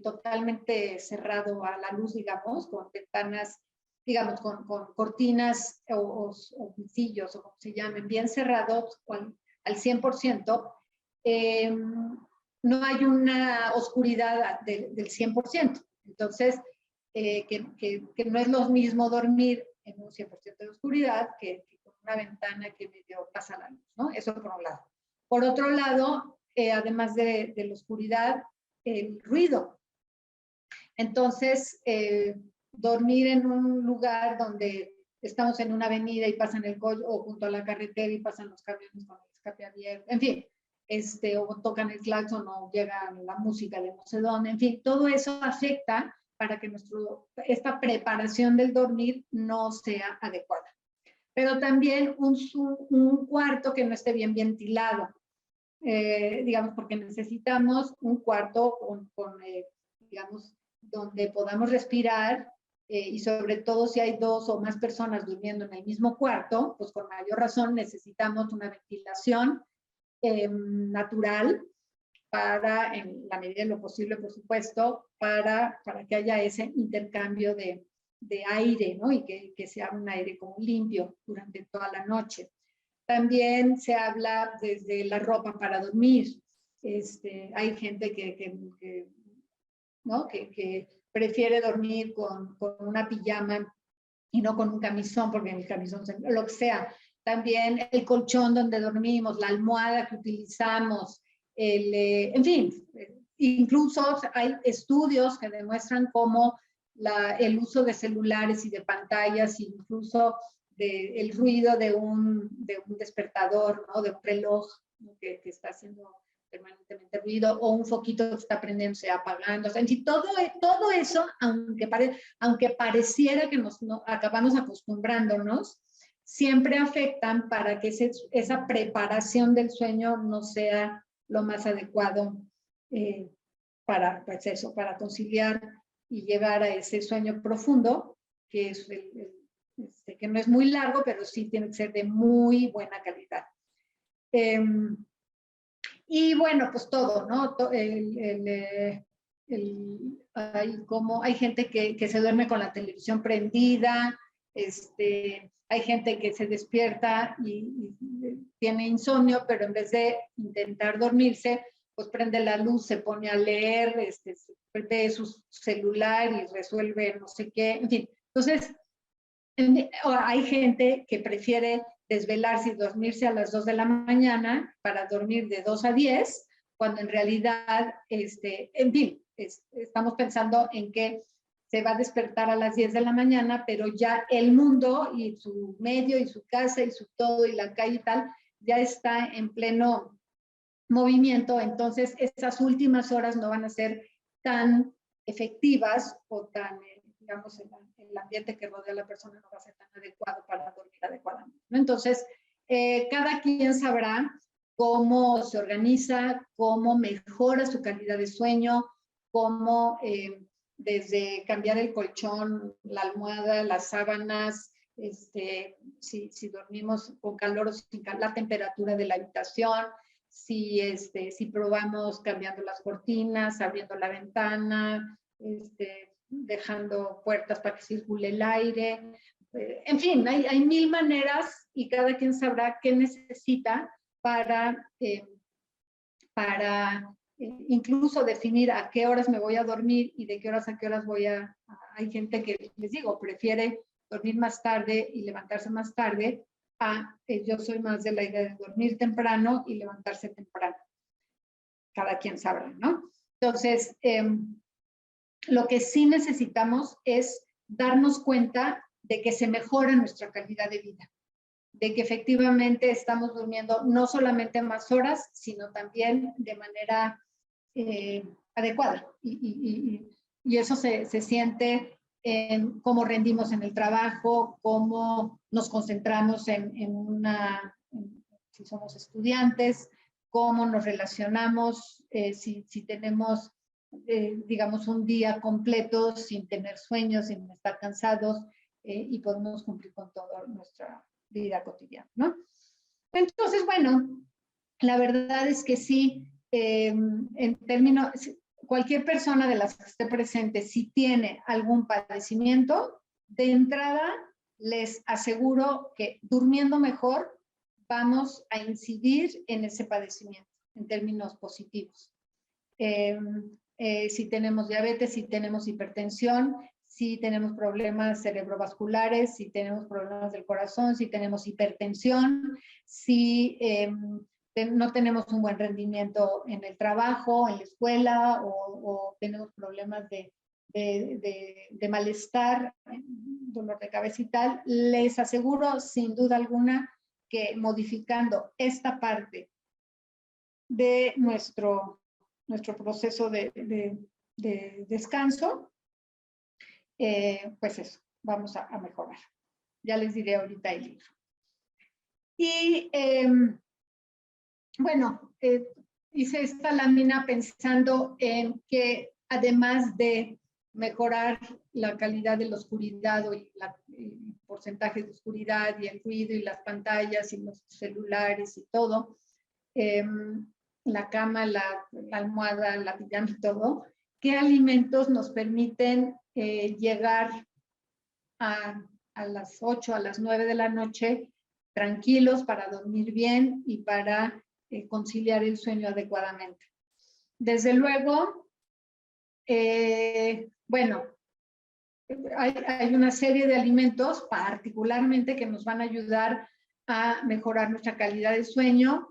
totalmente cerrado a la luz, digamos, con ventanas, digamos, con cortinas o visillos, o como se llamen, bien cerrados al 100%, no hay una oscuridad del 100%. Entonces, que no es lo mismo dormir en un 100% de oscuridad que con una ventana que medio pasa la luz, ¿no? Eso por un lado. Por otro lado, además de la oscuridad, el ruido. Entonces, dormir en un lugar donde estamos en una avenida y pasan el coche, o junto a la carretera y pasan los camiones con el escape abierto, en fin, o tocan el claxon o llega la música de no sé dónde, en fin, todo eso afecta para que esta preparación del dormir no sea adecuada. Pero también un cuarto que no esté bien ventilado, digamos, porque necesitamos un cuarto digamos, donde podamos respirar, y sobre todo si hay 2 o más personas durmiendo en el mismo cuarto, pues con mayor razón necesitamos una ventilación natural para, en la medida de lo posible, por supuesto, para que haya ese intercambio de aire, ¿no? Y que sea un aire como limpio durante toda la noche. También se habla desde la ropa para dormir. Hay gente ¿no? que prefiere dormir con una pijama y no con un camisón, porque en el camisón, lo que sea. También el colchón donde dormimos, la almohada que utilizamos, en fin, incluso hay estudios que demuestran cómo el uso de celulares y de pantallas, incluso el ruido de un despertador, ¿no? De un reloj, ¿no? que está haciendo permanentemente ruido, o un foquito que está prendiéndose, apagándose. En fin, todo eso, aunque pareciera que acabamos acostumbrándonos, siempre afectan para que esa preparación del sueño no sea lo más adecuado para conciliar y llegar a ese sueño profundo, que es que no es muy largo, pero sí tiene que ser de muy buena calidad. Y bueno, pues todo, ¿no? Hay gente que se duerme con la televisión prendida, hay gente que se despierta y tiene insomnio, pero en vez de intentar dormirse, pues prende la luz, se pone a leer, ve su celular y resuelve no sé qué, en fin. Entonces, hay gente que prefiere desvelarse y dormirse a las 2 de la mañana para dormir de 2 a 10, cuando en realidad, en fin, estamos pensando en que se va a despertar a las 10 de la mañana, pero ya el mundo y su medio y su casa y su todo y la calle y tal, ya está en pleno movimiento, entonces esas últimas horas no van a ser tan efectivas o tan, digamos, el ambiente que rodea a la persona no va a ser tan adecuado para dormir adecuadamente, ¿no? Entonces, cada quien sabrá cómo se organiza, cómo mejora su calidad de sueño, cómo desde cambiar el colchón, la almohada, las sábanas, si dormimos con calor o sin calor, la temperatura de la habitación, si probamos cambiando las cortinas, abriendo la ventana, dejando puertas para que circule el aire. En fin, hay 1000 maneras y cada quien sabrá qué necesita para incluso definir a qué horas me voy a dormir y de qué horas a qué horas hay gente que, les digo, prefiere dormir más tarde y levantarse más tarde. Yo soy más de la idea de dormir temprano y levantarse temprano. Cada quien sabrá, ¿no? Entonces, lo que sí necesitamos es darnos cuenta de que se mejora nuestra calidad de vida, de que efectivamente estamos durmiendo no solamente más horas, sino también de manera adecuada. Y eso se siente en cómo rendimos en el trabajo, cómo nos concentramos si somos estudiantes, cómo nos relacionamos, si tenemos, digamos, un día completo sin tener sueños, sin estar cansados, y podemos cumplir con toda nuestra vida cotidiana, ¿no? Entonces, bueno, la verdad es que sí, en términos, cualquier persona de las que esté presente, si tiene algún padecimiento, de entrada les aseguro que durmiendo mejor vamos a incidir en ese padecimiento en términos positivos. Si tenemos diabetes, si tenemos hipertensión, si tenemos problemas cerebrovasculares, si tenemos problemas del corazón, si tenemos hipertensión, si no tenemos un buen rendimiento en el trabajo, en la escuela, o tenemos problemas de malestar, dolor de cabeza y tal, les aseguro sin duda alguna que modificando esta parte de nuestro proceso de descanso, pues eso, vamos a mejorar. Ya les diré ahorita el libro. Y bueno, hice esta lámina pensando en que además de mejorar la calidad de la oscuridad o el porcentaje de oscuridad y el ruido y las pantallas y los celulares y todo, la cama, la almohada, la pijama y todo, ¿qué alimentos nos permiten llegar a las 8, a las 9 de la noche tranquilos para dormir bien y para conciliar el sueño adecuadamente? Desde luego, bueno, hay una serie de alimentos particularmente que nos van a ayudar a mejorar nuestra calidad de sueño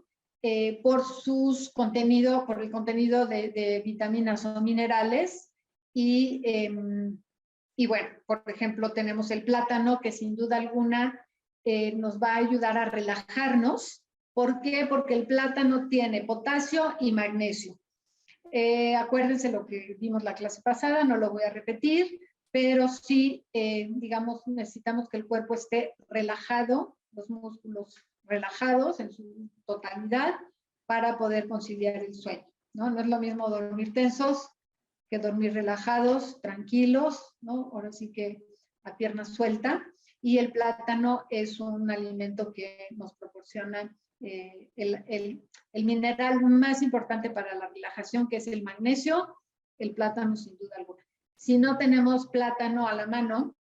por el contenido de vitaminas o minerales y bueno, por ejemplo, tenemos el plátano que sin duda alguna nos va a ayudar a relajarnos. ¿Por qué? Porque el plátano tiene potasio y magnesio. Acuérdense lo que vimos la clase pasada, no lo voy a repetir, pero sí, digamos, necesitamos que el cuerpo esté relajado, los músculos relajados en su totalidad para poder conciliar el sueño, ¿no? No es lo mismo dormir tensos que dormir relajados, tranquilos, ¿no? Ahora sí que a pierna suelta. Y el plátano es un alimento que nos proporciona el mineral más importante para la relajación, que es el magnesio, el plátano sin duda alguna. Si no tenemos plátano a la mano,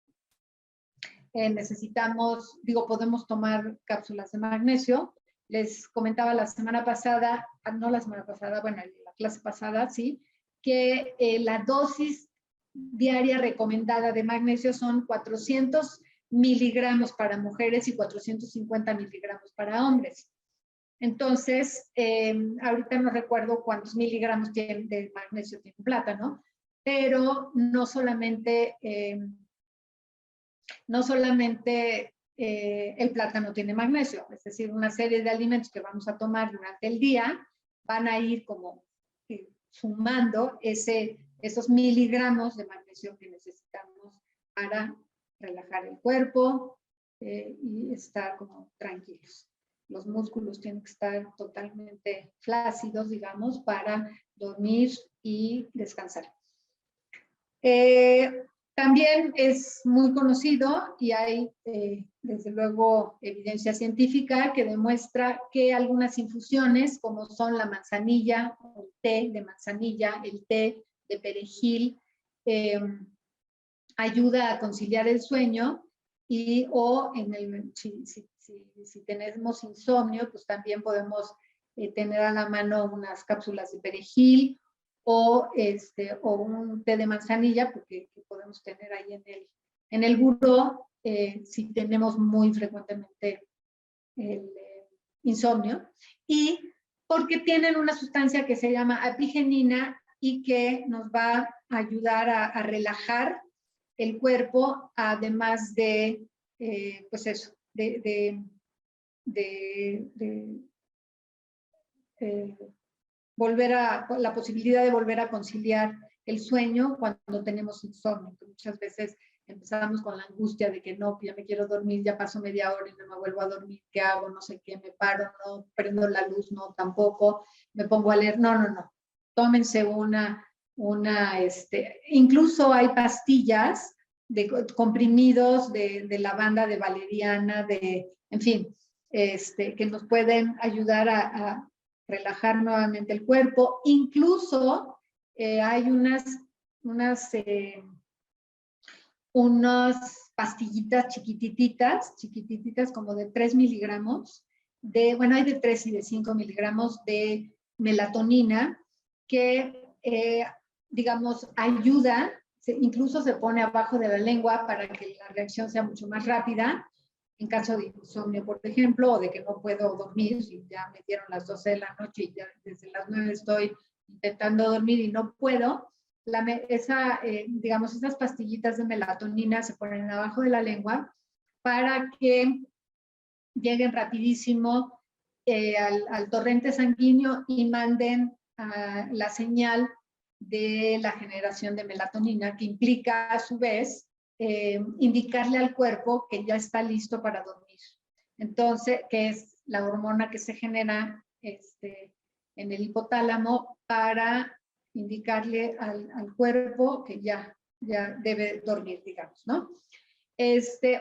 necesitamos, podemos tomar cápsulas de magnesio. Les comentaba la semana pasada, no la semana pasada, bueno, la clase pasada, sí, que la dosis diaria recomendada de magnesio son 400 miligramos para mujeres y 450 miligramos para hombres. Entonces, ahorita no recuerdo cuántos miligramos de magnesio tiene un plátano, pero no solamente el plátano tiene magnesio, es decir, una serie de alimentos que vamos a tomar durante el día van a ir como sumando esos miligramos de magnesio que necesitamos para relajar el cuerpo y estar como tranquilos. Los músculos tienen que estar totalmente flácidos, digamos, para dormir y descansar. También es muy conocido y hay, desde luego, evidencia científica que demuestra que algunas infusiones, como son la manzanilla, el té de manzanilla, el té de perejil, ayuda a conciliar el sueño o si tenemos insomnio, pues también podemos tener a la mano unas cápsulas de perejil o un té de manzanilla, porque podemos tener ahí en el buró si tenemos muy frecuentemente el insomnio, y porque tienen una sustancia que se llama apigenina y que nos va a ayudar a relajar el cuerpo, además de, pues eso, la posibilidad de volver a conciliar el sueño cuando tenemos insomnio, que muchas veces empezamos con la angustia de que no, ya me quiero dormir, ya pasó media hora y no me vuelvo a dormir, ¿qué hago? No sé qué, me paro, no, prendo la luz, no, tampoco, me pongo a leer, no. Tómense incluso hay pastillas de comprimidos de lavanda, de valeriana, en fin, que nos pueden ayudar a relajar nuevamente el cuerpo. Incluso hay unas pastillitas chiquititas como de 3 miligramos, hay de 3 y de 5 miligramos de melatonina que, digamos, ayuda, incluso se pone abajo de la lengua para que la reacción sea mucho más rápida, en caso de insomnio, por ejemplo, o de que no puedo dormir, y ya me dieron las 12 de la noche y ya desde las 9 estoy intentando dormir y no puedo. Digamos, esas pastillitas de melatonina se ponen abajo de la lengua para que lleguen rapidísimo al torrente sanguíneo y manden la señal de la generación de melatonina, que implica a su vez indicarle al cuerpo que ya está listo para dormir. Entonces, que es la hormona que se genera en el hipotálamo para indicarle al cuerpo que ya debe dormir, digamos, ¿no?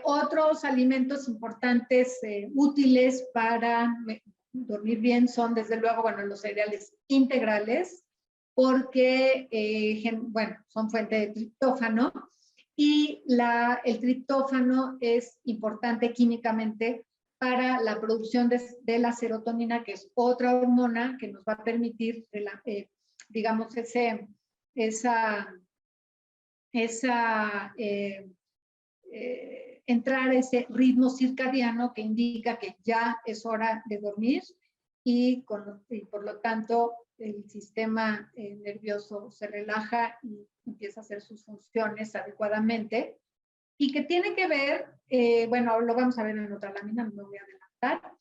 Otros alimentos importantes, útiles para dormir bien son, desde luego, los cereales integrales, porque, son fuente de triptófano, y el triptófano es importante químicamente para la producción de la serotonina, que es otra hormona que nos va a permitir, digamos, entrar a ese ritmo circadiano que indica que ya es hora de dormir, y por lo tanto el sistema nervioso se relaja y empieza a hacer sus funciones adecuadamente, y que tiene que ver, lo vamos a ver en otra lámina, no me voy a adelantar.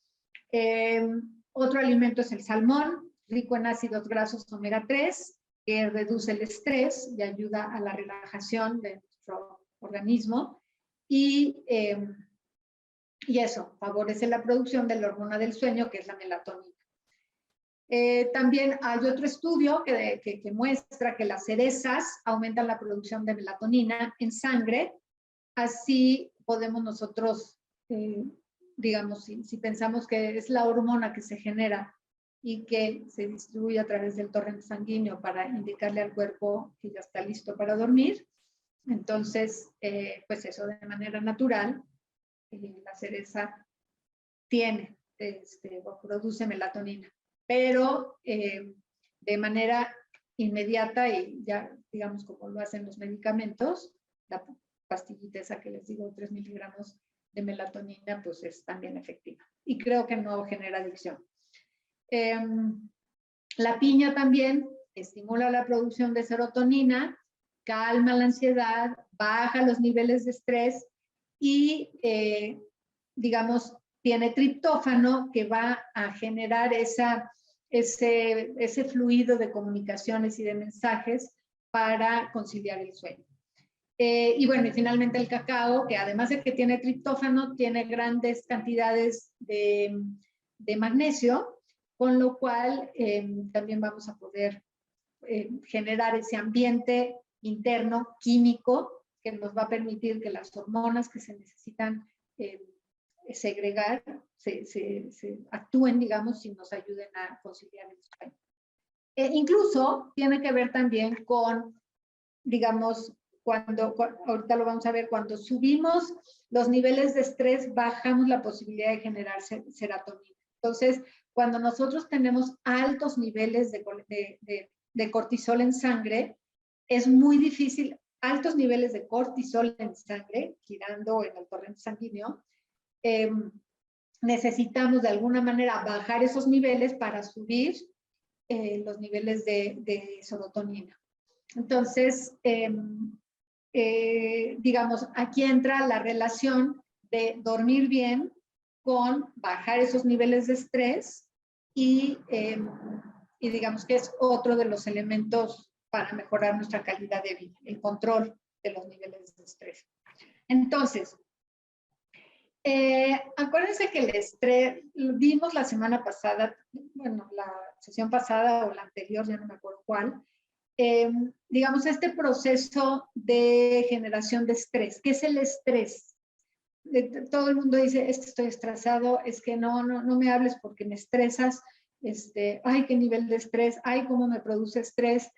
Otro alimento es el salmón, rico en ácidos grasos omega 3, que reduce el estrés y ayuda a la relajación de nuestro organismo, y eso favorece la producción de la hormona del sueño, que es la melatonina. También hay otro estudio que muestra que las cerezas aumentan la producción de melatonina en sangre. Así podemos nosotros, digamos, si pensamos que es la hormona que se genera y que se distribuye a través del torrente sanguíneo para indicarle al cuerpo que ya está listo para dormir, entonces, pues eso, de manera natural, la cereza produce melatonina, pero de manera inmediata, y ya, digamos, como lo hacen los medicamentos, la pastillita esa que les digo, 3 miligramos de melatonina, pues es también efectiva. Y creo que no genera adicción. La piña también estimula la producción de serotonina, calma la ansiedad, baja los niveles de estrés y, digamos, tiene triptófano, que va a generar ese fluido de comunicaciones y de mensajes para conciliar el sueño. Y finalmente el cacao, que además de que tiene triptófano, tiene grandes cantidades de magnesio, con lo cual también vamos a poder generar ese ambiente interno químico que nos va a permitir que las hormonas que se necesitan segregar se actúen, digamos, y nos ayuden a conciliar el sueño. Incluso tiene que ver también con, digamos, ahorita lo vamos a ver, cuando subimos los niveles de estrés, bajamos la posibilidad de generar serotonina. Entonces, cuando nosotros tenemos altos niveles de cortisol en sangre, es muy difícil, altos niveles de cortisol en sangre, girando en el torrente sanguíneo, necesitamos de alguna manera bajar esos niveles para subir los niveles de serotonina. Entonces, digamos, aquí entra la relación de dormir bien con bajar esos niveles de estrés, y digamos que es otro de los elementos para mejorar nuestra calidad de vida, el control de los niveles de estrés. Entonces, acuérdense que el estrés, vimos la semana pasada, bueno, la sesión pasada o la anterior, ya no me acuerdo cuál, digamos, este proceso de generación de estrés. ¿Qué es el estrés? Todo el mundo dice, es que estoy estresado, es que no me hables porque me estresas, ay, qué nivel de estrés, ay, cómo me produce estrés,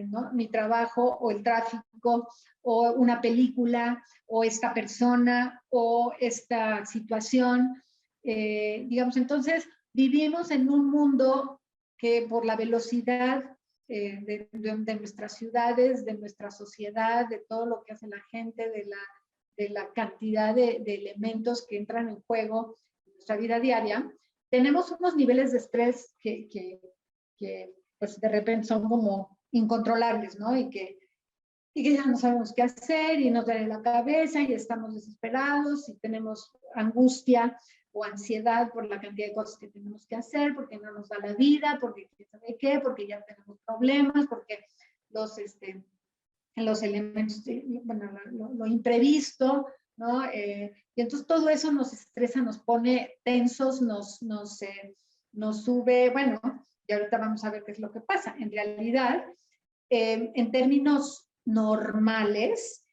¿no? Mi trabajo o el tráfico o una película o esta persona o esta situación. Digamos, entonces vivimos en un mundo que por la velocidad de nuestras ciudades, de nuestra sociedad, de todo lo que hace la gente, de la cantidad de elementos que entran en juego en nuestra vida diaria, tenemos unos niveles de estrés que pues de repente son como incontrolables, ¿no? Y que ya no sabemos qué hacer y nos duele la cabeza y estamos desesperados y tenemos angustia o ansiedad por la cantidad de cosas que tenemos que hacer, porque no nos da la vida, porque quién sabe qué, porque ya tenemos problemas, porque los elementos, bueno, lo imprevisto, ¿no? Y entonces todo eso nos estresa, nos pone tensos, nos sube, bueno, y ahorita vamos a ver qué es lo que pasa. En realidad, en términos normales,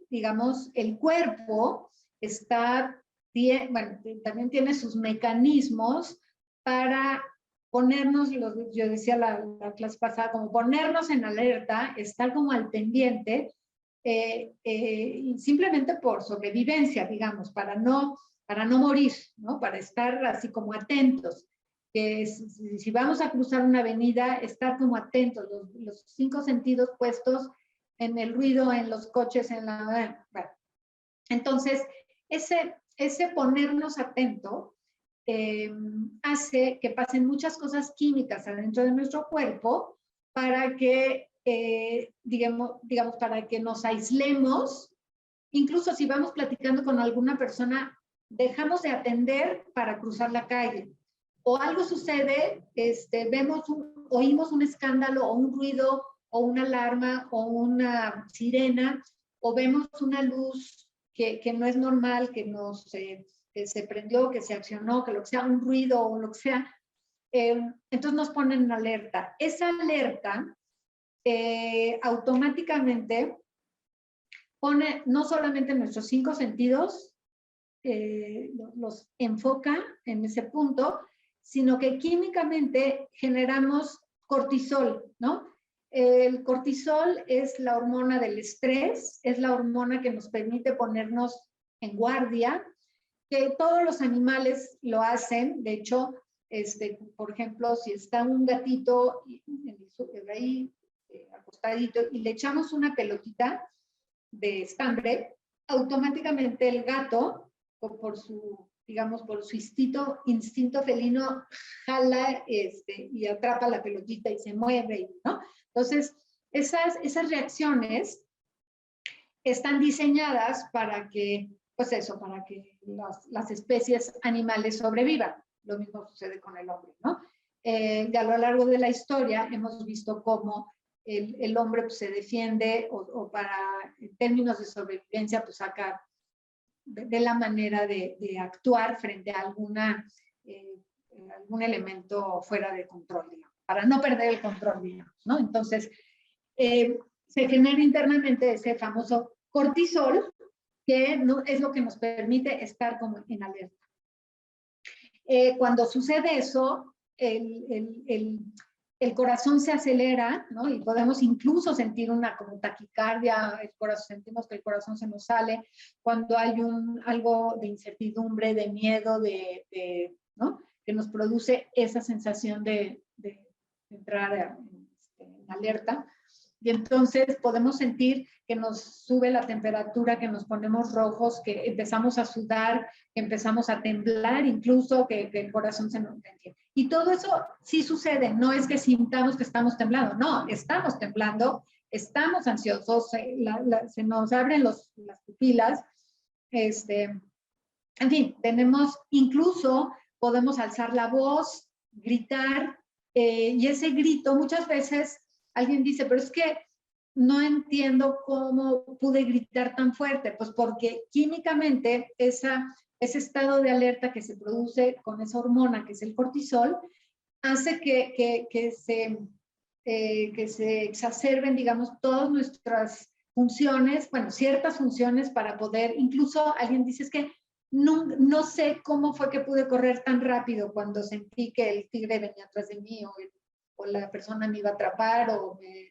digamos, el cuerpo está bien, bueno, también tiene sus mecanismos para ponernos, yo decía la clase pasada, como ponernos en alerta, estar como al pendiente, simplemente por sobrevivencia, digamos, para no morir, ¿no? Para estar así como atentos. Que si vamos a cruzar una avenida, estar como atentos, los 5 sentidos puestos en el ruido, en los coches, en la... Bueno. Entonces, ese ponernos atento hace que pasen muchas cosas químicas adentro de nuestro cuerpo para que, digamos, para que nos aislemos. Incluso si vamos platicando con alguna persona, dejamos de atender para cruzar la calle. O algo sucede, oímos un escándalo o un ruido o una alarma o una sirena o vemos una luz que no es normal, que se prendió, que se accionó, que lo que sea, un ruido o lo que sea, entonces nos ponen en alerta. Esa alerta automáticamente pone no solamente nuestros 5 sentidos, los enfoca en ese punto, sino que químicamente generamos cortisol, ¿no? El cortisol es la hormona del estrés, es la hormona que nos permite ponernos en guardia, que todos los animales lo hacen. De hecho, por ejemplo, si está un gatito ahí acostadito y le echamos una pelotita de estambre, automáticamente el gato, por su, digamos, por su instinto felino, jala y atrapa la pelotita y se mueve, ¿no? Entonces, esas reacciones están diseñadas para que, pues eso, para que las especies animales sobrevivan. Lo mismo sucede con el hombre, ¿no? Y a lo largo de la historia hemos visto cómo el hombre pues, se defiende o para, en términos de sobrevivencia, pues saca de la manera de actuar frente a algún elemento fuera de control, digamos, para no perder el control, digamos, ¿no? Entonces, se genera internamente ese famoso cortisol, que no, es lo que nos permite estar como en alerta. Cuando sucede eso, el corazón se acelera, ¿no? Y podemos incluso sentir una como taquicardia, sentimos que el corazón se nos sale, cuando hay algo de incertidumbre, de miedo, ¿no? Que nos produce esa sensación de entrar en alerta. Y entonces podemos sentir que nos sube la temperatura, que nos ponemos rojos, que empezamos a sudar, que empezamos a temblar, incluso que el corazón se nos detiene. Y todo eso sí sucede, no es que sintamos que estamos temblando, no, estamos temblando, estamos ansiosos, se nos abren las pupilas, en fin, incluso podemos alzar la voz, gritar, y ese grito muchas veces alguien dice, pero es que no entiendo cómo pude gritar tan fuerte, pues porque químicamente ese estado de alerta que se produce con esa hormona que es el cortisol, hace que se exacerben, digamos, todas nuestras funciones, bueno, ciertas funciones para poder, incluso alguien dice, es que no sé cómo fue que pude correr tan rápido cuando sentí que el tigre venía atrás de mí o la persona me iba a atrapar,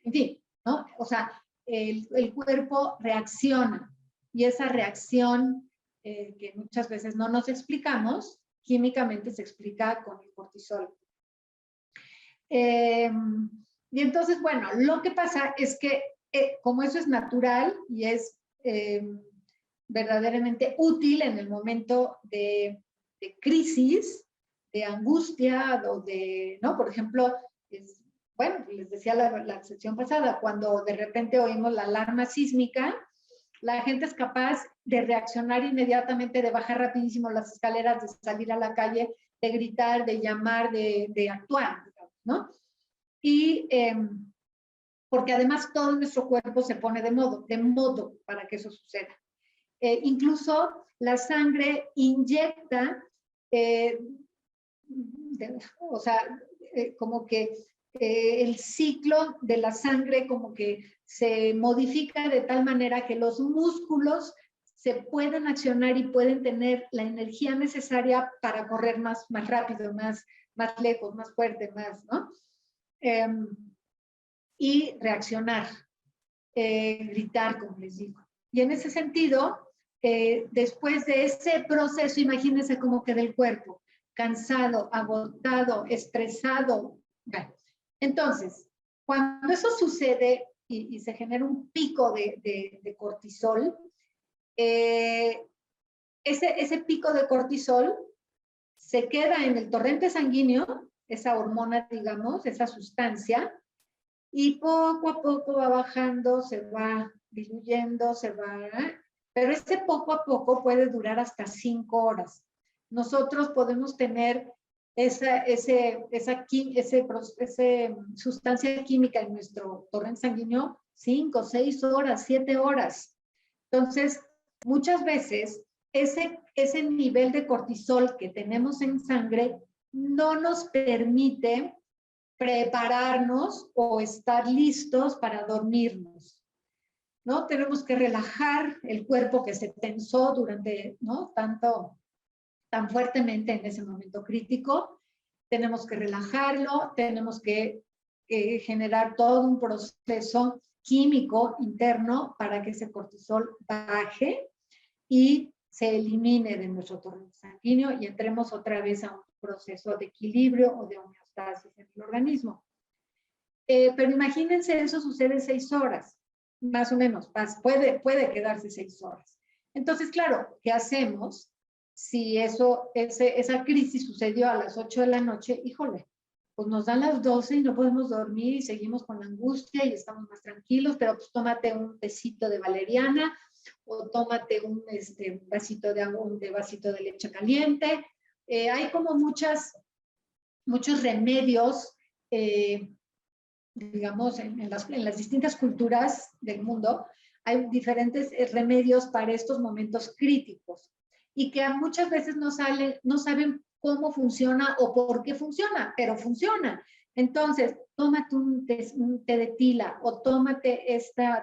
en fin, ¿no? O sea, el cuerpo reacciona y esa reacción que muchas veces no nos explicamos, químicamente se explica con el cortisol. Y entonces, bueno, lo que pasa es que como eso es natural y es verdaderamente útil en el momento de crisis, de angustia o ¿no? Por ejemplo, bueno, les decía la sesión pasada, cuando de repente oímos la alarma sísmica, la gente es capaz de reaccionar inmediatamente, de bajar rapidísimo las escaleras, de salir a la calle, de gritar, de llamar, de actuar, ¿no? Y porque además todo nuestro cuerpo se pone de modo para que eso suceda. Incluso la sangre inyecta, o sea, como que el ciclo de la sangre como que se modifica de tal manera que los músculos se pueden accionar y pueden tener la energía necesaria para correr más rápido, más lejos, más fuerte, más, ¿no? Y reaccionar, gritar, como les digo. Y en ese sentido, después de ese proceso, imagínense cómo queda el cuerpo, cansado, agotado, estresado. Bueno, entonces, cuando eso sucede y se genera un pico de cortisol, ese pico de cortisol se queda en el torrente sanguíneo, esa hormona, digamos, esa sustancia, y poco a poco va bajando, se va diluyendo, pero ese poco a poco puede durar hasta 5 horas. Nosotros podemos tener esa sustancia química en nuestro torrente sanguíneo 5, 6 horas, 7 horas. Entonces, muchas veces ese nivel de cortisol que tenemos en sangre no nos permite prepararnos o estar listos para dormirnos, ¿no? Tenemos que relajar el cuerpo que se tensó durante, ¿no? Tan fuertemente en ese momento crítico. Tenemos que relajarlo, tenemos que generar todo un proceso químico interno para que ese cortisol baje y se elimine de nuestro torrente sanguíneo y entremos otra vez a un proceso de equilibrio o de homeostasis en el organismo. Pero imagínense, eso sucede en 6 horas, más o menos, puede quedarse 6 horas. Entonces, claro, ¿qué hacemos si esa crisis sucedió a las 8 de la noche? Híjole, pues nos dan las 12 y no podemos dormir y seguimos con la angustia y estamos más tranquilos, pero pues tómate un tecito de valeriana o tómate un vasito de agua, un vasito de leche caliente. Hay como muchos remedios, digamos, en las distintas culturas del mundo, hay diferentes remedios para estos momentos críticos y que muchas veces no saben cómo funciona o por qué funciona, pero funciona. Entonces, tómate un té de tila o tómate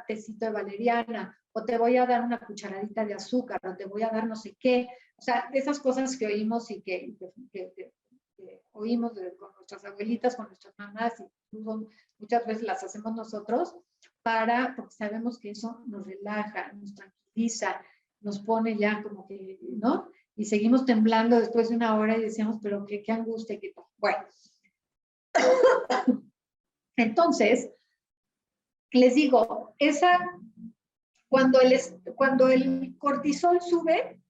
tecito de valeriana o te voy a dar una cucharadita de azúcar o te voy a dar no sé qué. O sea, esas cosas que oímos y que oímos con nuestras abuelitas, con nuestras mamás, y muchas veces las hacemos nosotros porque sabemos que eso nos relaja, nos tranquiliza, nos pone ya como que, ¿no? Y seguimos temblando después de una hora y decíamos, pero qué angustia, qué tal. Bueno. Entonces, les digo, cuando el cortisol sube,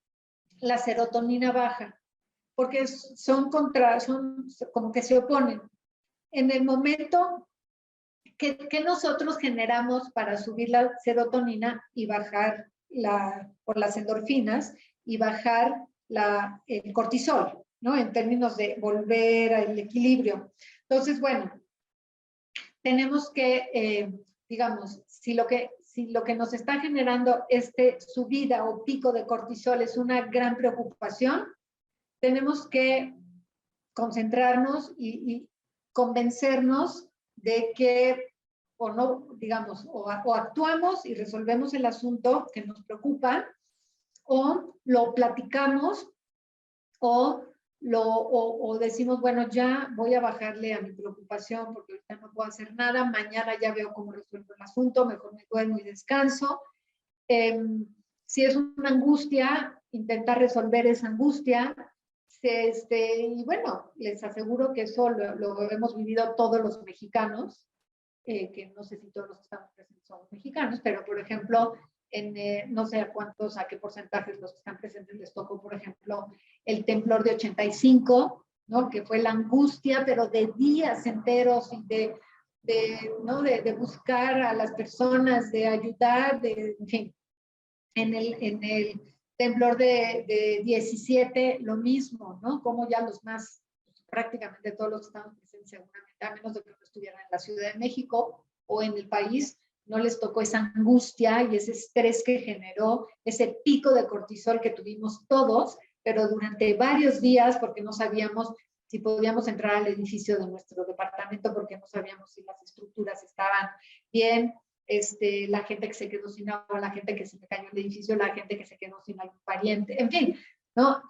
la serotonina baja, porque son como que se oponen. En el momento que nosotros generamos para subir la serotonina y bajar por las endorfinas y bajar el cortisol, ¿no? En términos de volver al equilibrio. Entonces, bueno, tenemos que digamos, si lo que nos está generando subida o pico de cortisol es una gran preocupación, tenemos que concentrarnos y convencernos de que o no, digamos, o actuamos y resolvemos el asunto que nos preocupa, o lo platicamos, o decimos, bueno, ya voy a bajarle a mi preocupación porque ahorita no puedo hacer nada, mañana ya veo cómo resuelvo el asunto, mejor me duermo y descanso. Si es una angustia, intentar resolver esa angustia. Y bueno, les aseguro que eso lo hemos vivido todos los mexicanos, que no sé si todos los que estamos presentes son mexicanos, pero por ejemplo, no sé a qué porcentajes los que están presentes les tocó, por ejemplo, el temblor de 85, ¿no? Que fue la angustia, pero de días enteros y de buscar a las personas, de ayudar, en fin. En el temblor de 17, lo mismo, ¿no? Como ya prácticamente todos los que estamos presentes seguramente, a menos de que no estuvieran en la Ciudad de México o en el país, no les tocó esa angustia y ese estrés que generó, ese pico de cortisol que tuvimos todos, pero durante varios días, porque no sabíamos si podíamos entrar al edificio de nuestro departamento, porque no sabíamos si las estructuras estaban bien, la gente que se quedó sin agua, la gente que se le cayó el edificio, la gente que se quedó sin algún pariente, en fin, ¿no?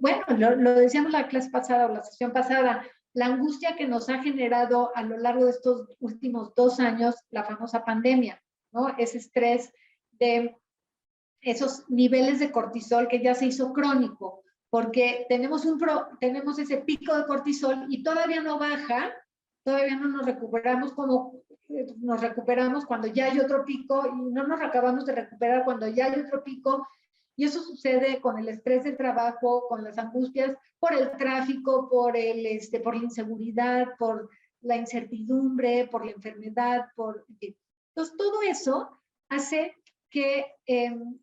Bueno, lo decíamos la clase pasada o la sesión pasada, la angustia que nos ha generado a lo largo de estos últimos 2 años la famosa pandemia, ¿no? Ese estrés de esos niveles de cortisol que ya se hizo crónico, porque tenemos ese pico de cortisol y todavía no baja, todavía no nos recuperamos como nos recuperamos cuando ya hay otro pico y no nos acabamos de recuperar cuando ya hay otro pico. Y eso sucede con el estrés del trabajo, con las angustias por el tráfico, por la inseguridad, por la incertidumbre, por la enfermedad, entonces todo eso hace que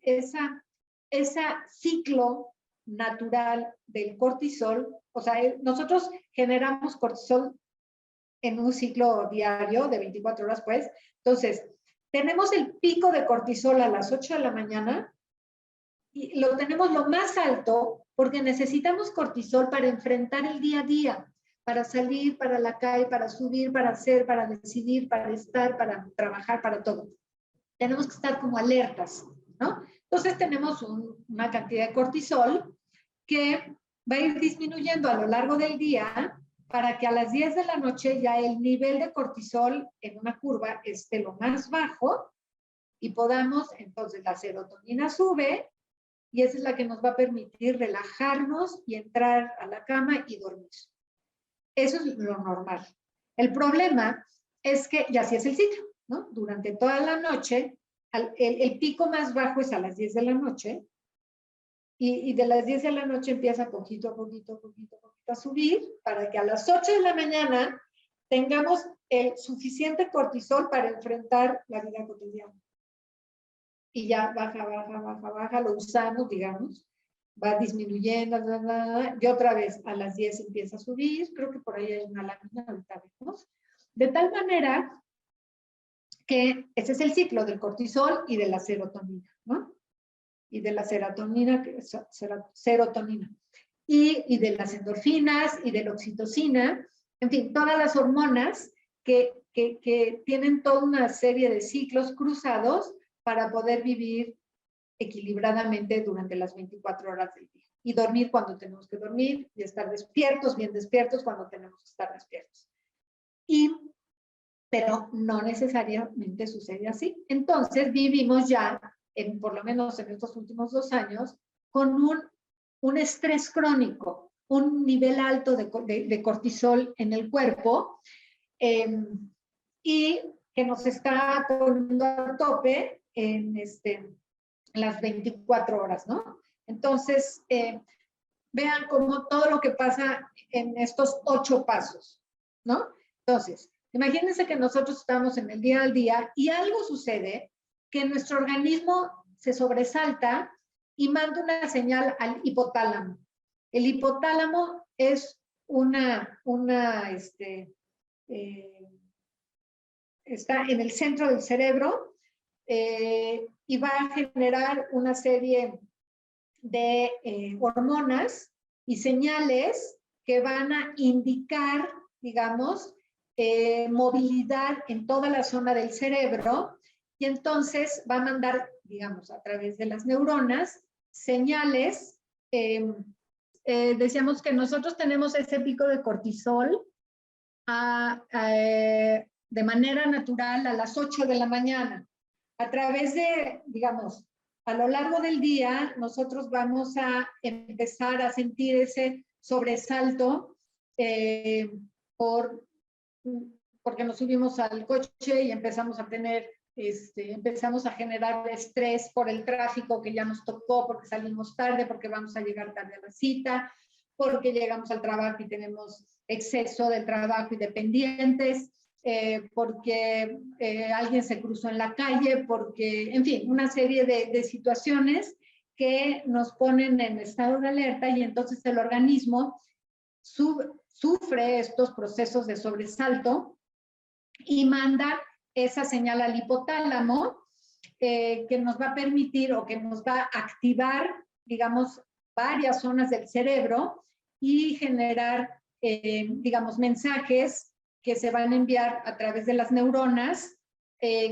ese ciclo natural del cortisol, o sea, nosotros generamos cortisol en un ciclo diario de 24 horas, pues. Entonces, tenemos el pico de cortisol a las 8 de la mañana y lo tenemos lo más alto porque necesitamos cortisol para enfrentar el día a día, para salir, para la calle, para subir, para hacer, para decidir, para estar, para trabajar, para todo. Tenemos que estar como alertas, ¿no? Entonces tenemos una cantidad de cortisol que va a ir disminuyendo a lo largo del día para que a las 10 de la noche ya el nivel de cortisol en una curva esté lo más bajo y podamos, entonces la serotonina sube y esa es la que nos va a permitir relajarnos y entrar a la cama y dormir. Eso es lo normal. El problema es que, y así es el ciclo, ¿no? Durante toda la noche, el pico más bajo es a las 10 de la noche, y de las 10 de la noche empieza poquito a poquito a subir, para que a las 8 de la mañana tengamos el suficiente cortisol para enfrentar la vida cotidiana. Y ya baja, lo usamos, digamos, va disminuyendo, y otra vez a las 10 empieza a subir, creo que por ahí hay una lámina, ahorita vemos, de tal manera que ese es el ciclo del cortisol y de la serotonina, ¿no? Y de la serotonina, y de las endorfinas y de la oxitocina, en fin, todas las hormonas que tienen toda una serie de ciclos cruzados para poder vivir equilibradamente durante las 24 horas del día. Y dormir cuando tenemos que dormir y estar despiertos, bien despiertos cuando tenemos que estar despiertos. Pero no necesariamente sucede así. Entonces vivimos ya, por lo menos en estos últimos 2 años, con un estrés crónico, un nivel alto de cortisol en el cuerpo, y que nos está poniendo a tope en las 24 horas, ¿no? Entonces, vean cómo todo lo que pasa en estos 8 pasos, ¿no? Entonces, imagínense que nosotros estamos en el día al día y algo sucede que nuestro organismo se sobresalta y manda una señal al hipotálamo. El hipotálamo es está en el centro del cerebro y va a generar una serie de hormonas y señales que van a indicar, digamos, movilidad en toda la zona del cerebro, y entonces va a mandar, digamos, a través de las neuronas, señales. Decíamos que nosotros tenemos ese pico de cortisol de manera natural a las 8 de la mañana. A través de, digamos, a lo largo del día, nosotros vamos a empezar a sentir ese sobresalto porque nos subimos al coche y empezamos a tener, empezamos a generar estrés por el tráfico que ya nos tocó, porque salimos tarde, porque vamos a llegar tarde a la cita, porque llegamos al trabajo y tenemos exceso del trabajo y de pendientes, porque alguien se cruzó en la calle, porque, en fin, una serie de situaciones que nos ponen en estado de alerta, y entonces el organismo sufre estos procesos de sobresalto y manda esa señal al hipotálamo que nos va a permitir o que nos va a activar, digamos, varias zonas del cerebro y generar, digamos, mensajes que se van a enviar a través de las neuronas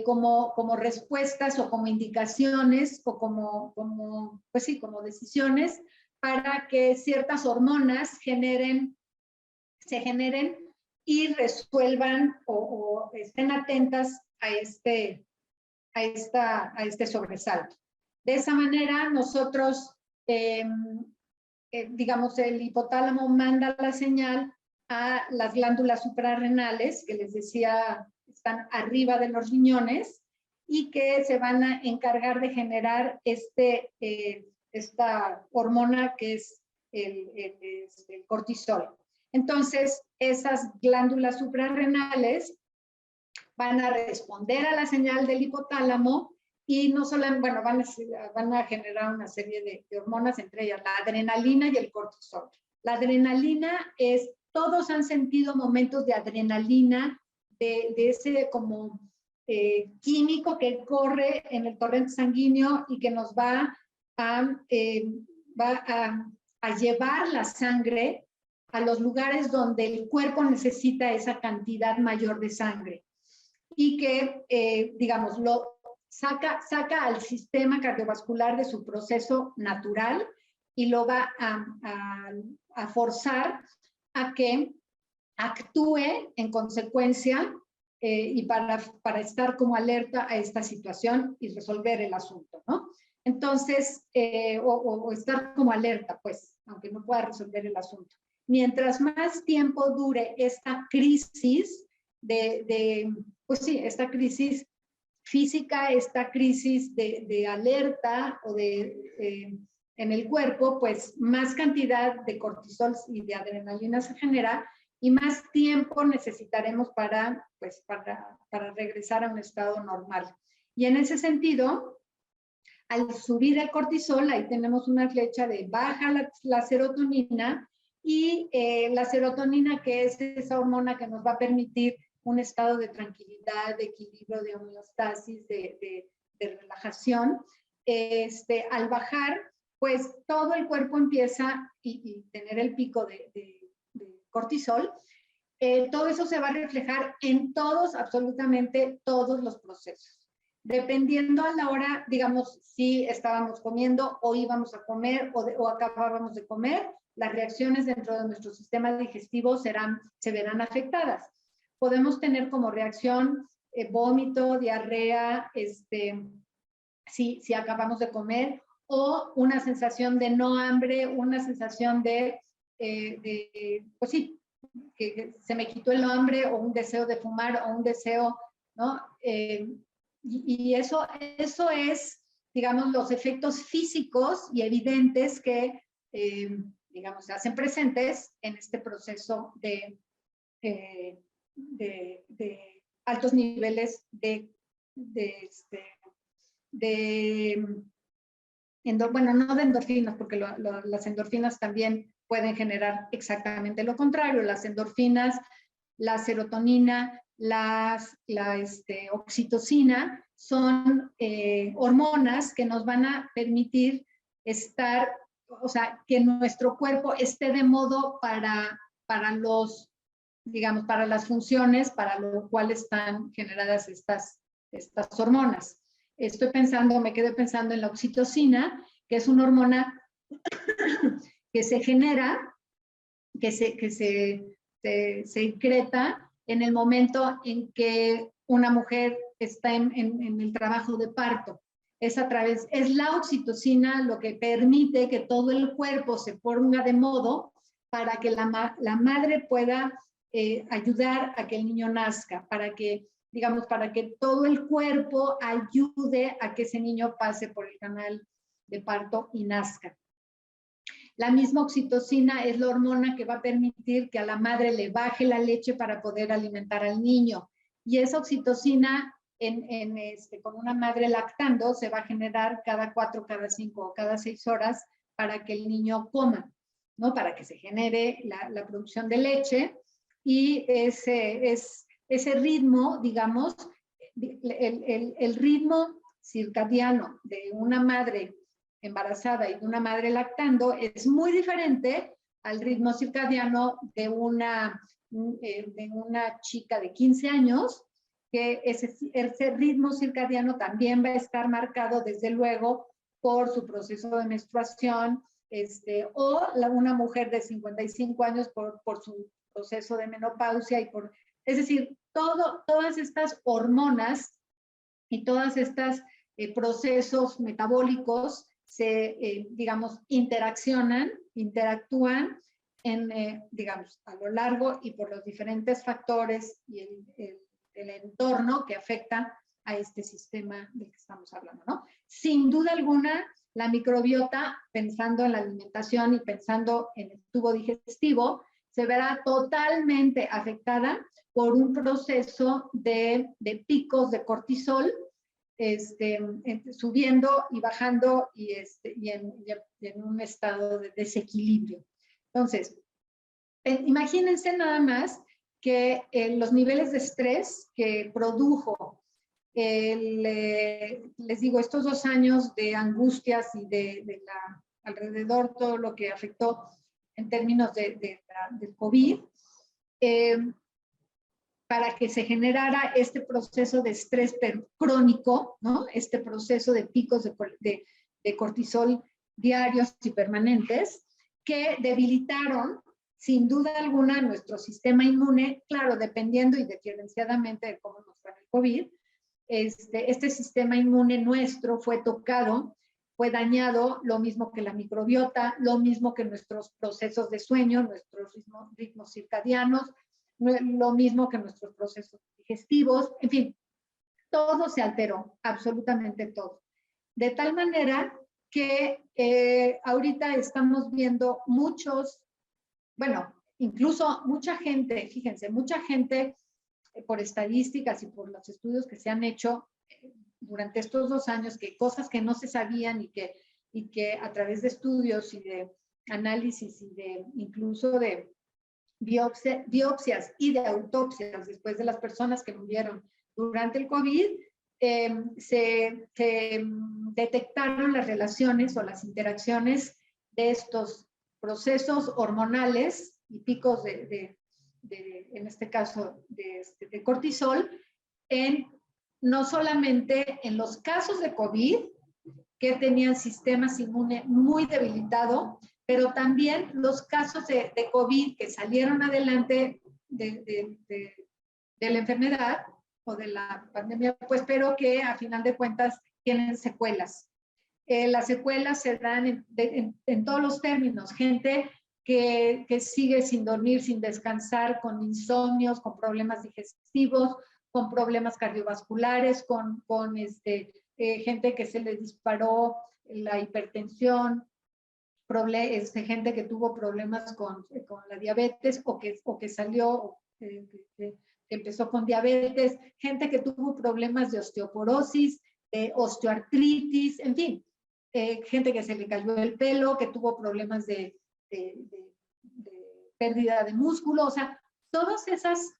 como respuestas o como indicaciones o pues sí, como decisiones para que ciertas hormonas se generen y resuelvan o estén atentas a este sobresalto. De esa manera, nosotros, digamos, el hipotálamo manda la señal a las glándulas suprarrenales, que les decía, están arriba de los riñones, y que se van a encargar de generar esta hormona que es el cortisol. Entonces, esas glándulas suprarrenales van a responder a la señal del hipotálamo y no solo, bueno, van a generar una serie de hormonas, entre ellas la adrenalina y el cortisol. La adrenalina todos han sentido momentos de adrenalina, de ese como químico que corre en el torrente sanguíneo y que nos va a llevar la sangre a los lugares donde el cuerpo necesita esa cantidad mayor de sangre, y que, digamos, saca al sistema cardiovascular de su proceso natural y lo va a forzar a que actúe en consecuencia y para estar como alerta a esta situación y resolver el asunto, ¿no? Entonces, o estar como alerta, pues, aunque no pueda resolver el asunto. Mientras más tiempo dure esta crisis pues sí, esta crisis física, esta crisis de alerta o en el cuerpo, pues más cantidad de cortisol y de adrenalina se genera y más tiempo necesitaremos para regresar a un estado normal. Y en ese sentido, al subir el cortisol, ahí tenemos una flecha de baja la serotonina, y la serotonina, que es esa hormona que nos va a permitir un estado de tranquilidad, de equilibrio, de homeostasis, de relajación. Al bajar, pues todo el cuerpo empieza y tener el pico de cortisol. Todo eso se va a reflejar en absolutamente todos los procesos. Dependiendo a la hora, digamos, si estábamos comiendo o íbamos a comer o acabábamos de comer, las reacciones dentro de nuestro sistema digestivo se verán afectadas. Podemos tener como reacción vómito, diarrea, si acabamos de comer, o una sensación de no hambre, una sensación pues sí, que se me quitó el hambre, o un deseo de fumar, o un deseo, ¿no? Y eso es, digamos, los efectos físicos y evidentes que, digamos, se hacen presentes en este proceso de altos niveles bueno, no de endorfinas, porque las endorfinas también pueden generar exactamente lo contrario. Las endorfinas, la serotonina, la oxitocina son hormonas que nos van a permitir estar, o sea, que nuestro cuerpo esté de modo para los, digamos, para las funciones para lo cual están generadas estas hormonas. Me quedé pensando en la oxitocina, que es una hormona que se genera, que se secreta en el momento en que una mujer está en el trabajo de parto. Es la oxitocina lo que permite que todo el cuerpo se ponga de modo para que la madre pueda ayudar a que el niño nazca, para que todo el cuerpo ayude a que ese niño pase por el canal de parto y nazca. La misma oxitocina es la hormona que va a permitir que a la madre le baje la leche para poder alimentar al niño. Y esa oxitocina con una madre lactando se va a generar cada 4, cada 5 o cada 6 horas para que el niño coma, ¿no? Para que se genere la producción de leche. Y ese ritmo, digamos, el ritmo circadiano de una madre embarazada y de una madre lactando es muy diferente al ritmo circadiano de una chica de 15 años, que ese ritmo circadiano también va a estar marcado desde luego por su proceso de menstruación, o una mujer de 55 años por su proceso de menopausia es decir, todas estas hormonas y todas estas procesos metabólicos digamos, interactúan digamos, a lo largo y por los diferentes factores y el entorno que afecta a este sistema del que estamos hablando, ¿no? Sin duda alguna, la microbiota, pensando en la alimentación y pensando en el tubo digestivo, se verá totalmente afectada por un proceso de picos de cortisol, subiendo y bajando y en un estado de desequilibrio. Entonces, imagínense nada más que los niveles de estrés que produjo, les digo, estos 2 años de angustias y alrededor todo lo que afectó en términos del COVID, para que se generara este proceso de estrés crónico, ¿no? Este proceso de picos de cortisol diarios y permanentes que debilitaron sin duda alguna nuestro sistema inmune, claro, dependiendo y diferenciadamente de cómo nos fue el COVID. Este sistema inmune nuestro fue tocado, fue dañado, lo mismo que la microbiota, lo mismo que nuestros procesos de sueño, nuestros ritmos circadianos, lo mismo que nuestros procesos digestivos, en fin, todo se alteró, absolutamente todo. De tal manera que ahorita estamos viendo incluso mucha gente, fíjense, mucha gente por estadísticas y por los estudios que se han hecho durante estos 2 años, que cosas que no se sabían y que a través de estudios y de análisis y incluso de biopsias y de autopsias después de las personas que murieron durante el COVID, se detectaron las relaciones o las interacciones de estos procesos hormonales y picos en este caso, de cortisol, no solamente en los casos de COVID, que tenían sistemas inmunes muy debilitado, pero también los casos de COVID que salieron adelante de la enfermedad o de la pandemia, pues, pero que a final de cuentas tienen secuelas. Las secuelas se dan en todos los términos. Gente que sigue sin dormir, sin descansar, con insomnios, con problemas digestivos, con problemas cardiovasculares, con gente que se le disparó la hipertensión, gente que tuvo problemas con la diabetes o que salió, que empezó con diabetes, gente que tuvo problemas de osteoporosis, de osteoartritis, en fin, gente que se le cayó el pelo, que tuvo problemas de pérdida de músculo, o sea, todas esas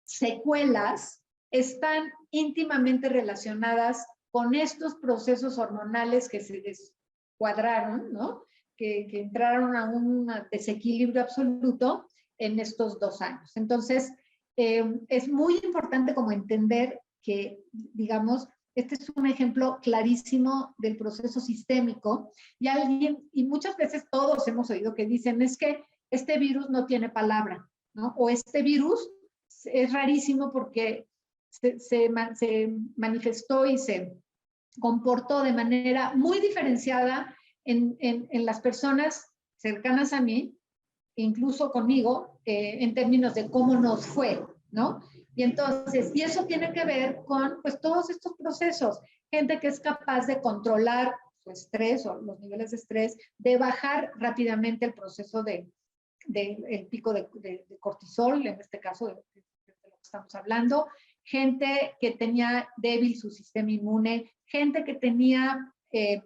secuelas están íntimamente relacionadas con estos procesos hormonales que se descuadraron, ¿no? Que entraron a un desequilibrio absoluto en estos 2 años. Entonces, es muy importante como entender que, digamos, este es un ejemplo clarísimo del proceso sistémico y muchas veces todos hemos oído que dicen es que este virus no tiene palabra, ¿no? O este virus es rarísimo porque se manifestó y se comportó de manera muy diferenciada en las personas cercanas a mí, incluso conmigo, en términos de cómo nos fue, ¿no? Y entonces, y eso tiene que ver con, pues, todos estos procesos. Gente que es capaz de controlar su estrés o los niveles de estrés, de bajar rápidamente el proceso el pico de cortisol, en este caso, de lo que estamos hablando. Gente que tenía débil su sistema inmune, gente que tenía,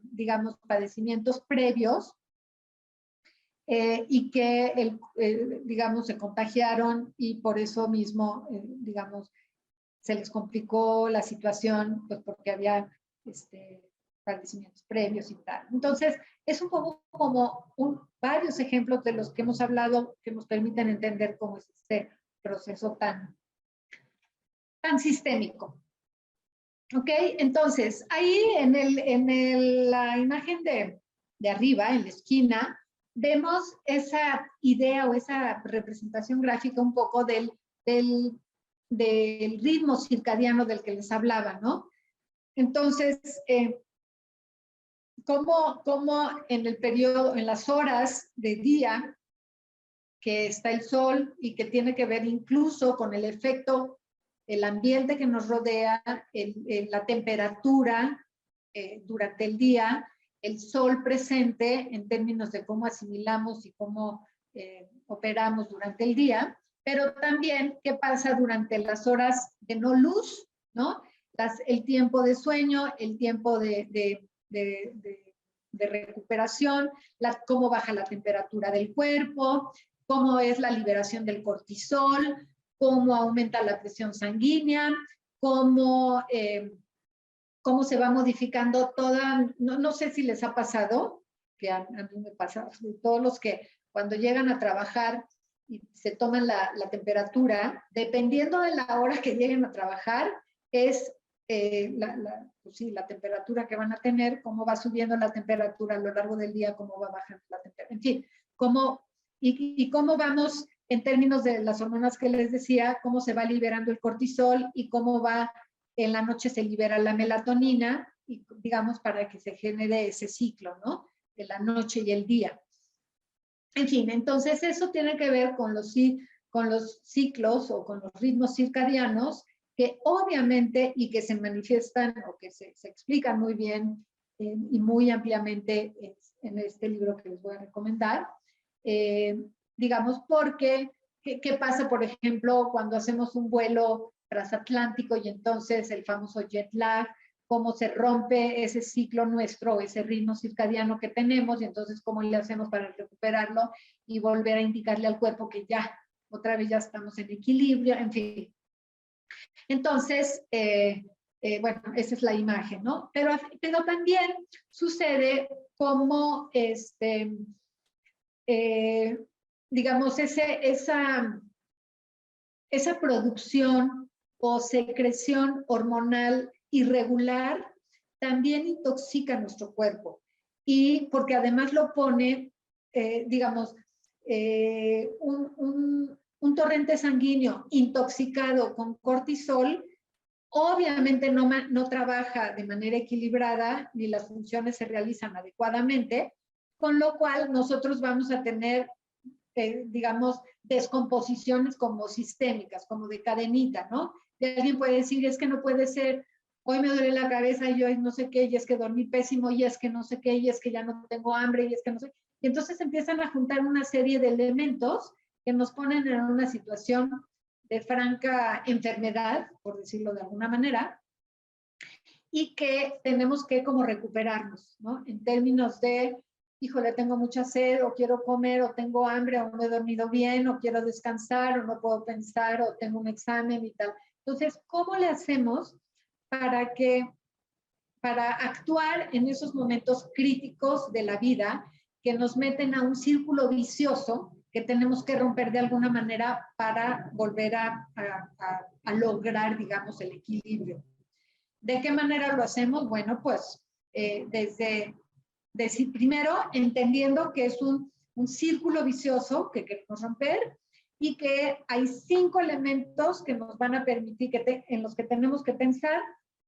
digamos, padecimientos previos, y que, digamos, se contagiaron y por eso mismo, digamos, se les complicó la situación, pues porque había padecimientos previos y tal. Entonces, es un poco como varios ejemplos de los que hemos hablado que nos permiten entender cómo es este proceso tan sistémico. ¿Ok? Entonces, ahí en la imagen de arriba, en la esquina, vemos esa idea o esa representación gráfica un poco del ritmo circadiano del que les hablaba, ¿no? Entonces, cómo en el periodo, en las horas de día que está el sol y que tiene que ver incluso con el efecto, el ambiente que nos rodea, la temperatura durante el día, el sol presente en términos de cómo asimilamos y cómo operamos durante el día, pero también qué pasa durante las horas de no luz, ¿no? El tiempo de sueño, el tiempo de recuperación, cómo baja la temperatura del cuerpo, cómo es la liberación del cortisol, cómo aumenta la presión sanguínea, cómo se va modificando toda, no sé si les ha pasado, que a mí me pasa, todos los que cuando llegan a trabajar y se toman la temperatura, dependiendo de la hora que lleguen a trabajar, es pues sí, la temperatura que van a tener, cómo va subiendo la temperatura a lo largo del día, cómo va bajando la temperatura, en fin, y cómo vamos en términos de las hormonas que les decía, cómo se va liberando el cortisol y cómo va en la noche se libera la melatonina, y, digamos, para que se genere ese ciclo, ¿no? De la noche y el día. En fin, entonces eso tiene que ver con los ciclos o con los ritmos circadianos que obviamente y que se manifiestan o que se explican muy bien y muy ampliamente en este libro que les voy a recomendar. Digamos, porque, ¿qué pasa, por ejemplo, cuando hacemos un vuelo transatlántico y entonces el famoso jet lag, cómo se rompe ese ciclo nuestro, ese ritmo circadiano que tenemos y entonces cómo le hacemos para recuperarlo y volver a indicarle al cuerpo que ya, otra vez ya estamos en equilibrio, en fin. Entonces, bueno, esa es la imagen, ¿no? Pero también sucede como, digamos, esa producción o secreción hormonal irregular también intoxica nuestro cuerpo. Y porque además lo pone, digamos, un torrente sanguíneo intoxicado con cortisol, obviamente no trabaja de manera equilibrada ni las funciones se realizan adecuadamente, con lo cual nosotros vamos a tener, digamos, descomposiciones como sistémicas, como de cadenita, ¿no? Y alguien puede decir, es que no puede ser, hoy me duele la cabeza y hoy no sé qué, y es que dormí pésimo, y es que no sé qué, y es que ya no tengo hambre, y es que no sé. Y entonces empiezan a juntar una serie de elementos que nos ponen en una situación de franca enfermedad, por decirlo de alguna manera, y que tenemos que como recuperarnos, ¿no? En términos de híjole, tengo mucha sed, o quiero comer, o tengo hambre, o no he dormido bien, o quiero descansar, o no puedo pensar, o tengo un examen y tal. Entonces, ¿cómo le hacemos para actuar en esos momentos críticos de la vida que nos meten a un círculo vicioso que tenemos que romper de alguna manera para volver a lograr, digamos, el equilibrio? ¿De qué manera lo hacemos? Bueno, pues primero entendiendo que es un círculo vicioso que queremos romper y que hay 5 elementos que nos van a permitir en los que tenemos que pensar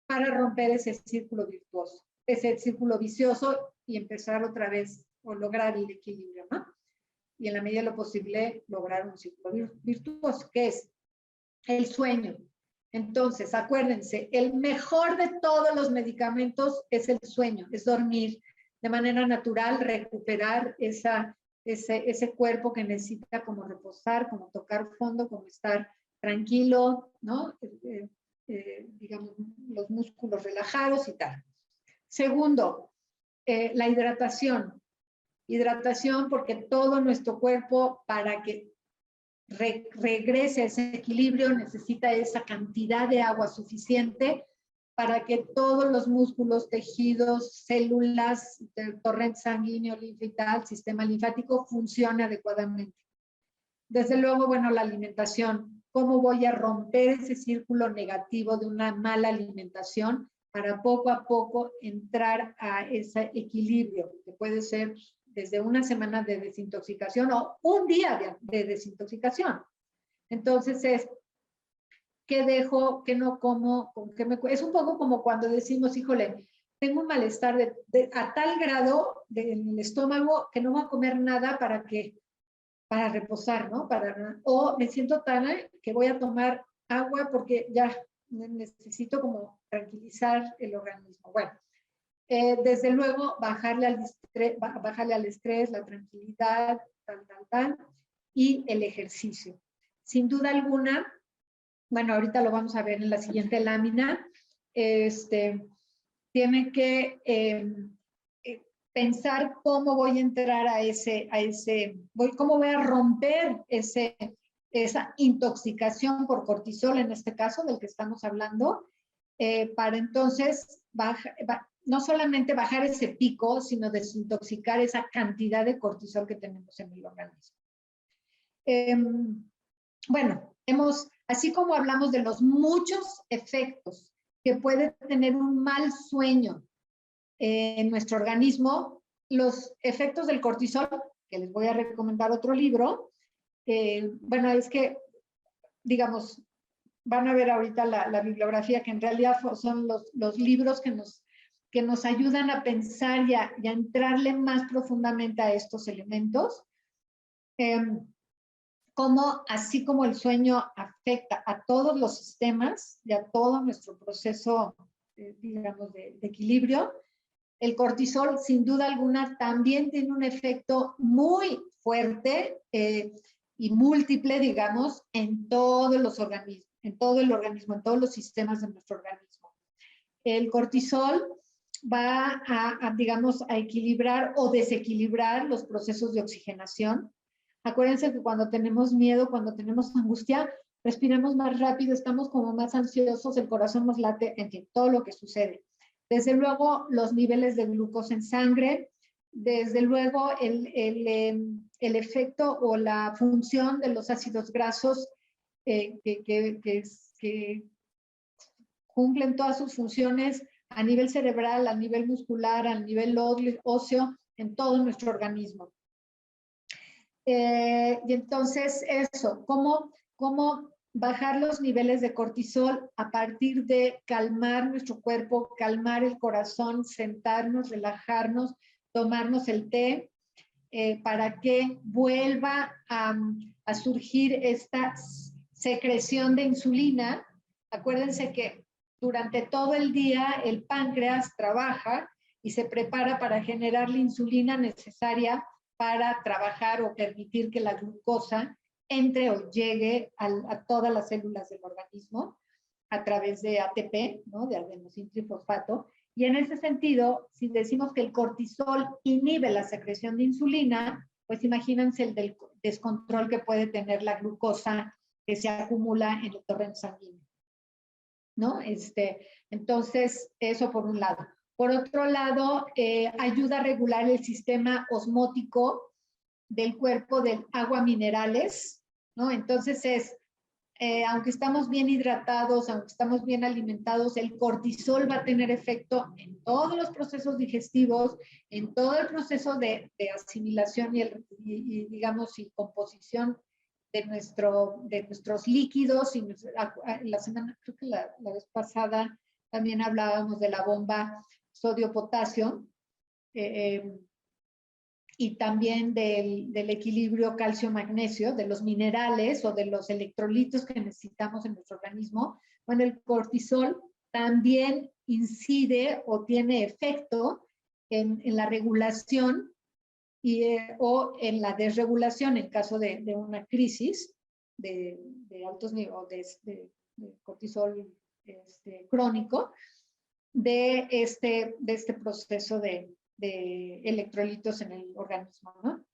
para romper ese círculo virtuoso, ese círculo vicioso y empezar otra vez o lograr el equilibrio, ¿no? Y en la medida de lo posible lograr un círculo virtuoso, que es el sueño. Entonces, acuérdense, el mejor de todos los medicamentos es el sueño, es dormir de manera natural, recuperar ese cuerpo que necesita como reposar, como tocar fondo, como estar tranquilo, ¿no? Digamos, los músculos relajados y tal. Segundo, la hidratación. Hidratación porque todo nuestro cuerpo, para que regrese a ese equilibrio, necesita esa cantidad de agua suficiente para que todos los músculos, tejidos, células, del torrente sanguíneo, linfa y tal, sistema linfático, funcione adecuadamente. Desde luego, bueno, la alimentación. ¿Cómo voy a romper ese círculo negativo de una mala alimentación para poco a poco entrar a ese equilibrio? Que puede ser desde una semana de desintoxicación o un día de desintoxicación. Entonces es, ¿qué dejo? ¿Qué no como? Es un poco como cuando decimos, híjole, tengo un malestar a tal grado en el estómago que no voy a comer nada para reposar, ¿no? O me siento tan que voy a tomar agua porque ya necesito como tranquilizar el organismo. Bueno, desde luego bajarle al estrés, la tranquilidad, tal, y el ejercicio. Sin duda alguna, bueno, ahorita lo vamos a ver en la siguiente lámina, tiene que pensar cómo voy a entrar cómo voy a romper esa intoxicación por cortisol, en este caso del que estamos hablando, para entonces no solamente bajar ese pico, sino desintoxicar esa cantidad de cortisol que tenemos en el organismo. Bueno, así como hablamos de los muchos efectos que puede tener un mal sueño en nuestro organismo, los efectos del cortisol, que les voy a recomendar otro libro, bueno, es que, digamos, van a ver ahorita la bibliografía, que en realidad son los libros que nos ayudan a pensar y a entrarle más profundamente a estos elementos. Así como el sueño afecta a todos los sistemas y a todo nuestro proceso, digamos, de equilibrio, el cortisol, sin duda alguna, también tiene un efecto muy fuerte y múltiple, digamos, en todos los organismos, en todo el organismo, en todos los sistemas de nuestro organismo. El cortisol va digamos, a equilibrar o desequilibrar los procesos de oxigenación. Acuérdense que cuando tenemos miedo, cuando tenemos angustia, respiramos más rápido, estamos como más ansiosos, el corazón nos late, en fin, todo lo que sucede. Desde luego, los niveles de glucosa en sangre, desde luego el efecto o la función de los ácidos grasos que cumplen todas sus funciones a nivel cerebral, a nivel muscular, a nivel óseo, en todo nuestro organismo. Y entonces eso, ¿cómo bajar los niveles de cortisol a partir de calmar nuestro cuerpo, calmar el corazón, sentarnos, relajarnos, tomarnos el té, para que vuelva a surgir esta secreción de insulina? Acuérdense que durante todo el día el páncreas trabaja y se prepara para generar la insulina necesaria para trabajar o permitir que la glucosa entre o llegue a todas las células del organismo a través de ATP, ¿no? De adenosín trifosfato, Y en ese sentido, si decimos que el cortisol inhibe la secreción de insulina, pues imagínense el del descontrol que puede tener la glucosa que se acumula en el torrente sanguíneo, ¿no? Entonces, eso por un lado. Por otro lado, ayuda a regular el sistema osmótico del cuerpo del agua minerales, ¿no? Entonces aunque estamos bien hidratados, aunque estamos bien alimentados, el cortisol va a tener efecto en todos los procesos digestivos, en todo el proceso de asimilación y digamos, y composición de nuestros líquidos. Y la semana, creo que la vez pasada también hablábamos de la bomba sodio-potasio, y también del equilibrio calcio-magnesio, de los minerales o de los electrolitos que necesitamos en nuestro organismo. Bueno, el cortisol también incide o tiene efecto en la regulación o en la desregulación en caso de una crisis de altos niveles de cortisol crónico, de este proceso de electrolitos en el organismo, ¿no?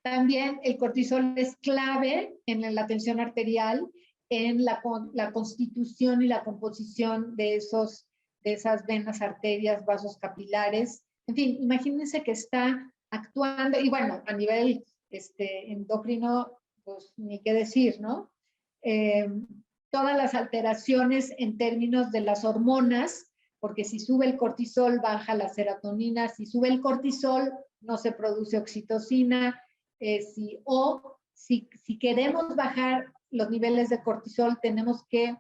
También el cortisol es clave en la tensión arterial, en la constitución y la composición de esas venas, arterias, vasos capilares. En fin, imagínense que está actuando, y bueno, a nivel endocrino, pues ni qué decir, ¿no? Todas las alteraciones en términos de las hormonas, porque si sube el cortisol, baja la serotonina, si sube el cortisol, no se produce oxitocina, si queremos bajar los niveles de cortisol, tenemos que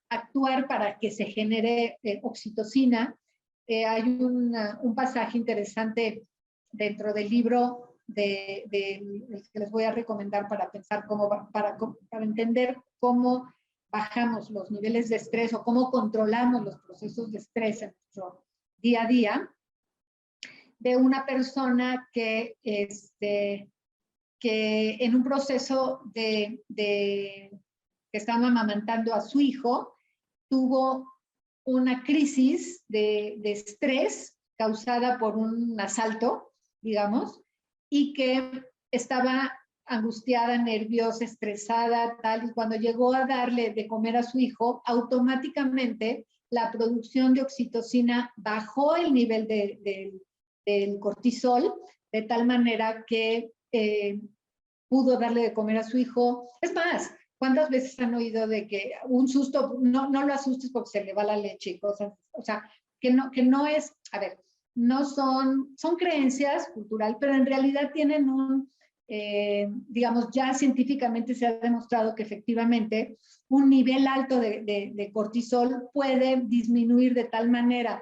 actuar para que se genere oxitocina. Hay un pasaje interesante dentro del libro el que les voy a recomendar para pensar para entender cómo bajamos los niveles de estrés o cómo controlamos los procesos de estrés en nuestro día a día, de una persona que en un proceso que estaba amamantando a su hijo, tuvo una crisis de estrés causada por un asalto, digamos, y que estaba angustiada, nerviosa, estresada, tal, y cuando llegó a darle de comer a su hijo, automáticamente la producción de oxitocina bajó el nivel del cortisol, de tal manera que pudo darle de comer a su hijo. Es más, ¿cuántas veces han oído de que un susto, no lo asustes porque se le va la leche y cosas? O sea, que no es, a ver, no son creencias cultural, pero en realidad tienen digamos, ya científicamente se ha demostrado que efectivamente un nivel alto de cortisol puede disminuir de tal manera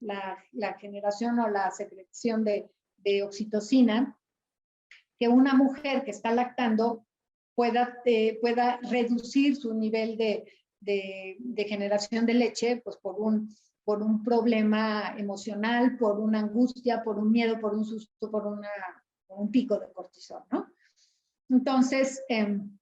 la generación o la secreción de oxitocina, que una mujer que está lactando pueda reducir su nivel de generación de leche, pues por un problema emocional, por una angustia, por un miedo, por un susto, por un pico de cortisol, ¿no? Entonces, en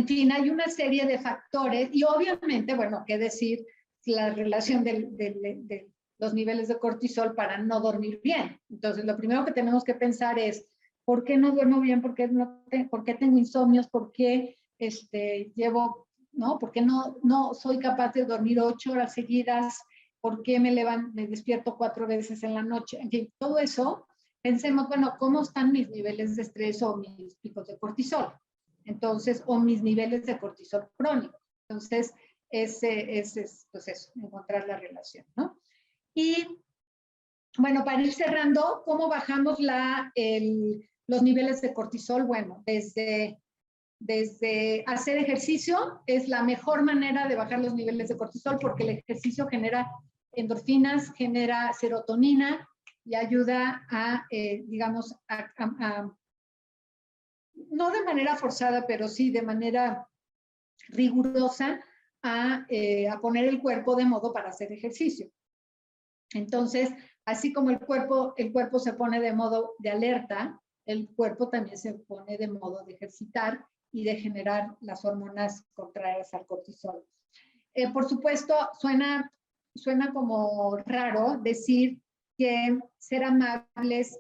fin, hay una serie de factores y obviamente, bueno, qué decir la relación de los niveles de cortisol para no dormir bien. Entonces, lo primero que tenemos que pensar es, ¿por qué no duermo bien? ¿Por qué tengo insomnios? ¿Por qué ¿por qué no soy capaz de dormir 8 horas seguidas? ¿Por qué me despierto 4 veces en la noche? En fin, todo eso, pensemos, bueno, ¿cómo están mis niveles de estrés o mis picos de cortisol? Entonces, o mis niveles de cortisol crónico. Entonces, ese es pues eso, encontrar la relación, ¿no? Y, bueno, para ir cerrando, ¿cómo bajamos los niveles de cortisol? Bueno, desde hacer ejercicio es la mejor manera de bajar los niveles de cortisol porque el ejercicio genera endorfinas, genera serotonina y ayuda digamos, no de manera forzada, pero sí de manera rigurosa a poner el cuerpo de modo para hacer ejercicio. Entonces, así como el cuerpo se pone de modo de alerta, el cuerpo también se pone de modo de ejercitar y de generar las hormonas contrarias al cortisol. Por supuesto, suena suena como raro decir que ser amables,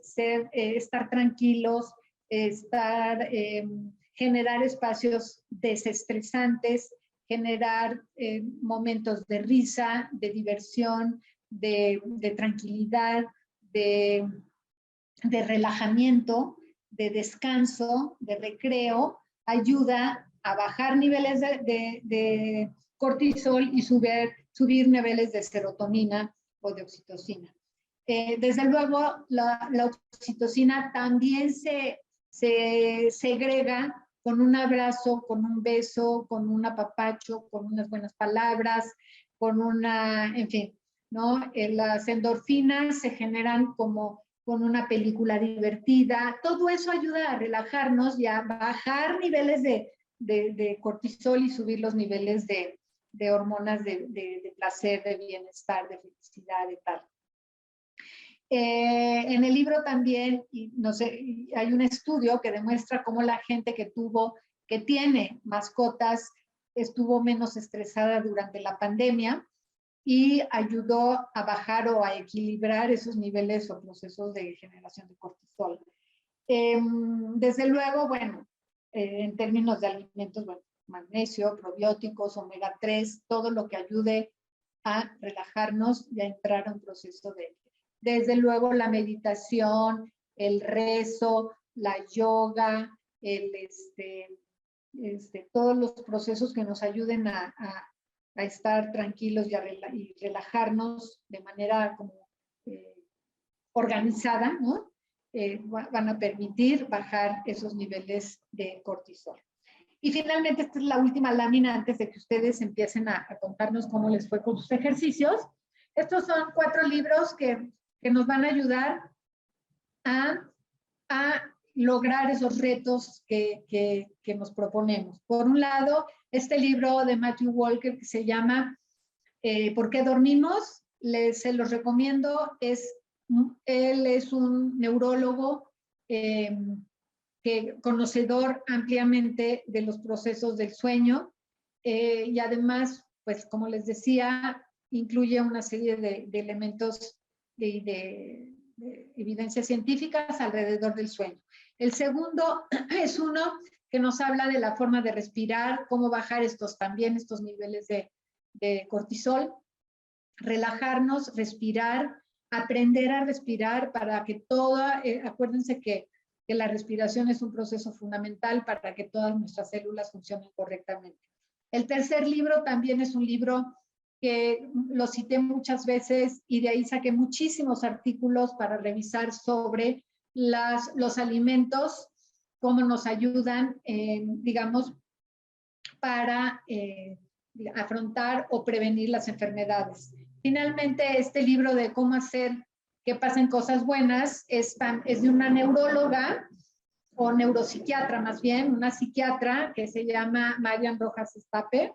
estar tranquilos, generar espacios desestresantes, generar momentos de risa, de diversión, de tranquilidad, de relajamiento, de descanso, de recreo, ayuda a bajar niveles de cortisol y subir niveles de serotonina o de oxitocina. Desde luego, la oxitocina también se segrega con un abrazo, con un beso, con un apapacho, con unas buenas palabras, en fin, ¿no? Las endorfinas se generan como con una película divertida. Todo eso ayuda a relajarnos y a bajar niveles de cortisol y subir los niveles de hormonas de placer, de bienestar, de felicidad y tal. En el libro también, no sé, hay un estudio que demuestra cómo la gente que tiene mascotas estuvo menos estresada durante la pandemia y ayudó a bajar o a equilibrar esos niveles o procesos de generación de cortisol. Desde luego, bueno, en términos de alimentos, bueno, magnesio, probióticos, omega 3, todo lo que ayude a relajarnos y a entrar a un proceso desde luego la meditación, el rezo, la yoga, todos los procesos que nos ayuden a estar tranquilos y relajarnos de manera como organizada, ¿no? Van a permitir bajar esos niveles de cortisol. Y finalmente, esta es la última lámina antes de que ustedes empiecen a contarnos cómo les fue con sus ejercicios. Estos son 4 libros que nos van a ayudar a lograr esos retos que nos proponemos. Por un lado, este libro de Matthew Walker que se llama ¿Por qué dormimos? Se los recomiendo. Él es un neurólogo conocedor ampliamente de los procesos del sueño y además, pues como les decía, incluye una serie de elementos de evidencias científicas alrededor del sueño. El segundo es uno que nos habla de la forma de respirar, cómo bajar estos niveles de cortisol, relajarnos, respirar, aprender a respirar para que acuérdense que la respiración es un proceso fundamental para que todas nuestras células funcionen correctamente. El tercer libro también es un libro que lo cité muchas veces y de ahí saqué muchísimos artículos para revisar sobre los alimentos, cómo nos ayudan, digamos, para afrontar o prevenir las enfermedades. Finalmente, este libro de cómo hacer que pasen cosas buenas es de una neuróloga o neuropsiquiatra más bien, una psiquiatra que se llama Marian Rojas Estape,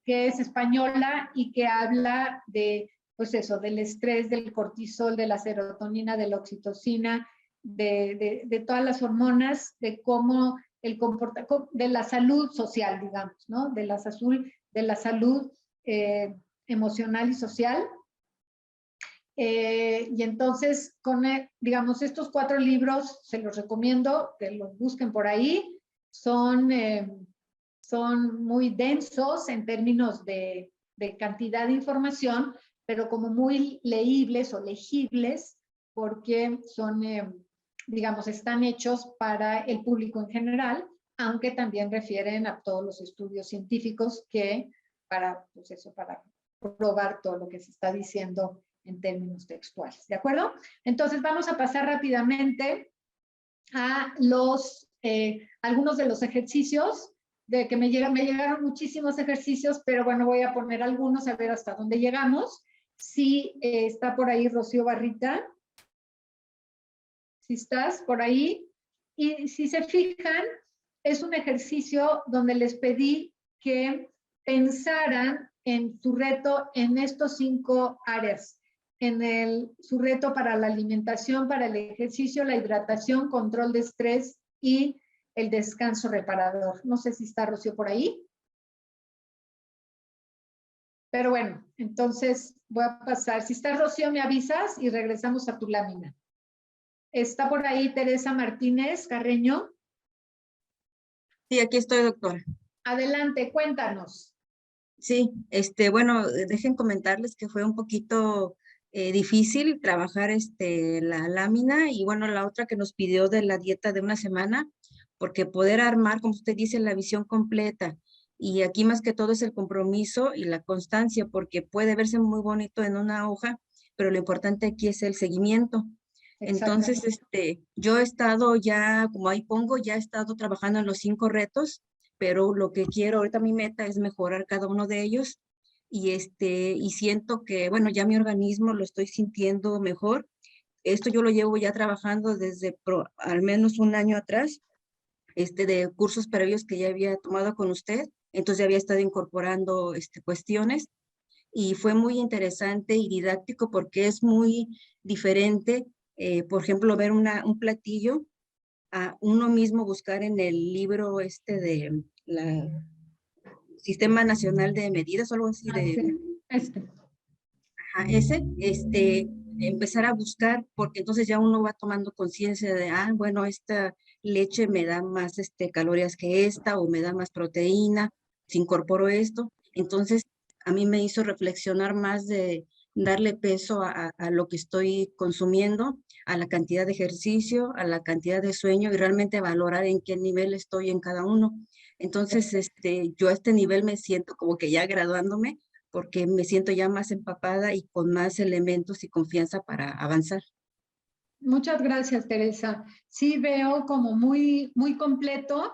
que es española y que habla pues eso, del estrés, del cortisol, de la serotonina, de la oxitocina, de todas las hormonas, de cómo de la salud social, digamos, ¿no? De la salud emocional y social. Y entonces, digamos, estos 4 libros se los recomiendo que los busquen por ahí. Son muy densos en términos de cantidad de información, pero como muy leíbles o legibles, porque son, digamos, están hechos para el público en general, aunque también refieren a todos los estudios científicos pues eso, para probar todo lo que se está diciendo en términos textuales, ¿de acuerdo? Entonces vamos a pasar rápidamente a algunos de los ejercicios, que me llegaron muchísimos ejercicios, pero bueno, voy a poner algunos a ver hasta dónde llegamos. Si está por ahí Rocío Barrita, si estás por ahí, y si se fijan, es un ejercicio donde les pedí que pensaran en su reto en estos 5 áreas. Su reto para la alimentación, para el ejercicio, la hidratación, control de estrés y el descanso reparador. No sé si está Rocío por ahí. Pero bueno, entonces voy a pasar. Si está Rocío, me avisas y regresamos a tu lámina. Está por ahí Teresa Martínez Carreño. Sí, aquí estoy, doctora. Adelante, cuéntanos. Sí, bueno, dejen comentarles que fue un poquito difícil trabajar la lámina y bueno, la otra que nos pidió de la dieta de una semana, porque poder armar, como usted dice, la visión completa. Y aquí más que todo es el compromiso y la constancia, porque puede verse muy bonito en una hoja, pero lo importante aquí es el seguimiento. Entonces, yo he estado ya, como ahí pongo, ya he estado trabajando en los 5 retos, pero lo que quiero ahorita, mi meta es mejorar cada uno de ellos y siento que, bueno, ya mi organismo lo estoy sintiendo mejor. Esto yo lo llevo ya trabajando desde al menos un año atrás, de cursos previos que ya había tomado con usted, entonces ya había estado incorporando cuestiones y fue muy interesante y didáctico porque es muy diferente, por ejemplo, ver un platillo a uno mismo buscar en el libro de la Sistema Nacional de Medidas o algo así ajá, empezar a buscar, porque entonces ya uno va tomando conciencia de, bueno, esta leche me da más calorías que esta, o me da más proteína, si incorporo esto. Entonces, a mí me hizo reflexionar más de darle peso a lo que estoy consumiendo, a la cantidad de ejercicio, a la cantidad de sueño y realmente valorar en qué nivel estoy en cada uno. Entonces, yo a este nivel me siento como que ya graduándome, porque me siento ya más empapada y con más elementos y confianza para avanzar. Muchas gracias, Teresa. Sí veo como muy, muy completo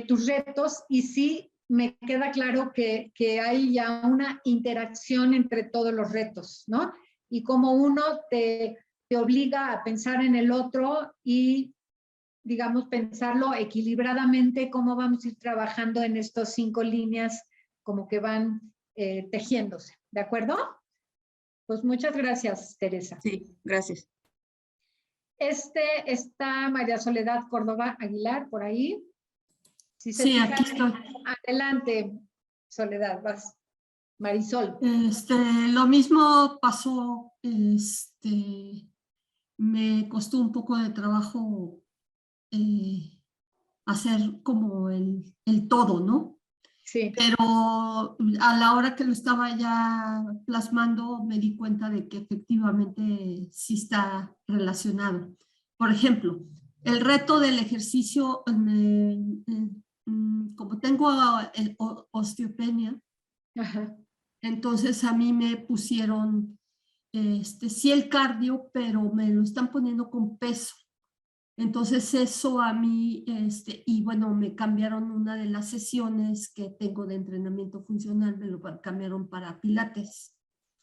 tus retos y sí me queda claro que hay ya una interacción entre todos los retos, ¿no? Y como uno te obliga a pensar en el otro y, digamos, pensarlo equilibradamente, cómo vamos a ir trabajando en estas 5 líneas como que van tejiéndose, ¿de acuerdo? Pues muchas gracias, Teresa. Sí, gracias. Está María Soledad Córdoba Aguilar por ahí. Si se Sí, fijan, aquí estoy. adelante, Soledad, vas. Marisol. Lo mismo pasó, me costó un poco de trabajo hacer como el todo, ¿no? Sí. Pero a la hora que lo estaba ya plasmando me di cuenta de que efectivamente sí está relacionado. Por ejemplo, el reto del ejercicio, como tengo osteopenia, Ajá. entonces a mí me pusieron sí el cardio, pero me lo están poniendo con peso. Entonces eso a mí, y bueno, me cambiaron una de las sesiones que tengo de entrenamiento funcional, me lo cambiaron para pilates.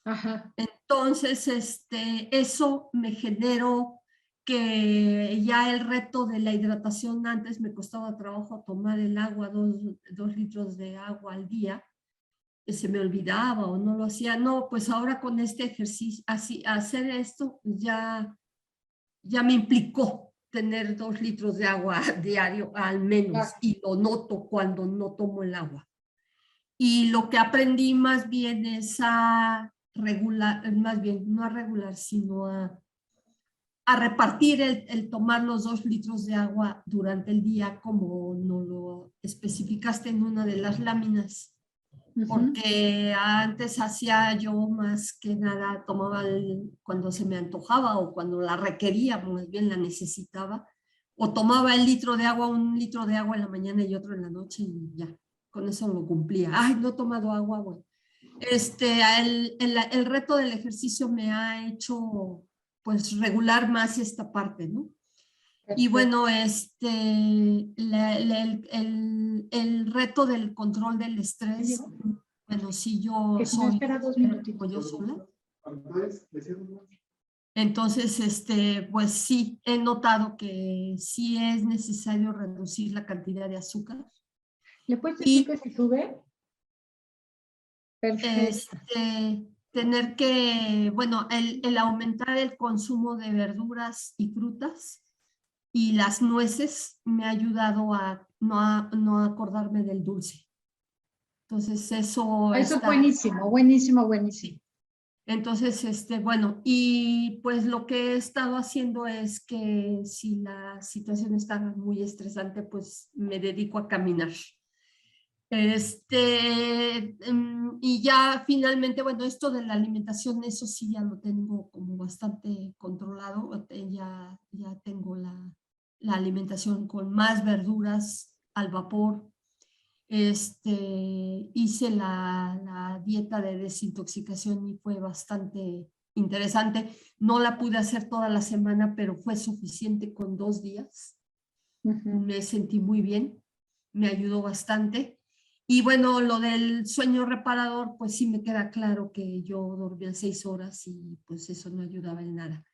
Ajá. Entonces, eso me generó que ya el reto de la hidratación, antes me costaba trabajo tomar el agua, 2 litros de agua al día, se me olvidaba o no lo hacía. No, pues ahora con este ejercicio, así, hacer esto ya me implicó tener 2 litros de agua diario al menos, y lo noto cuando no tomo el agua. Y lo que aprendí más bien es a regular, más bien no a regular, sino a repartir el tomar los 2 litros de agua durante el día, como nos lo especificaste en una de las láminas. Porque antes hacía yo más que nada, tomaba cuando se me antojaba o cuando la requería, más bien la necesitaba, o tomaba el litro de agua, 1 litro de agua en la mañana y otro en la noche y ya, con eso lo cumplía. Ay, no he tomado agua, bueno. El reto del ejercicio me ha hecho pues regular más esta parte, ¿no? Y bueno, el reto del control del estrés, bueno, si yo soy, espera 2 minutitos. yo sola. Entonces, pues sí, he notado que sí es necesario reducir la cantidad de azúcar. ¿Le puedes decir que se sube? Perfecto. Tener que, bueno, el aumentar el consumo de verduras y frutas y las nueces me ha ayudado a no acordarme del dulce. Entonces eso Eso es está... buenísimo, buenísimo, buenísimo. Entonces, bueno, y pues lo que he estado haciendo es que si la situación está muy estresante, pues me dedico a caminar. Y ya finalmente, bueno, esto de la alimentación, eso sí ya lo tengo como bastante controlado. Ya tengo la alimentación con más verduras al vapor. Hice la dieta de desintoxicación y fue bastante interesante. No la pude hacer toda la semana, pero fue suficiente con 2 días. Me sentí muy bien, me ayudó bastante. Y bueno, lo del sueño reparador, pues sí me queda claro que yo dormía 6 horas y pues eso no ayudaba en nada.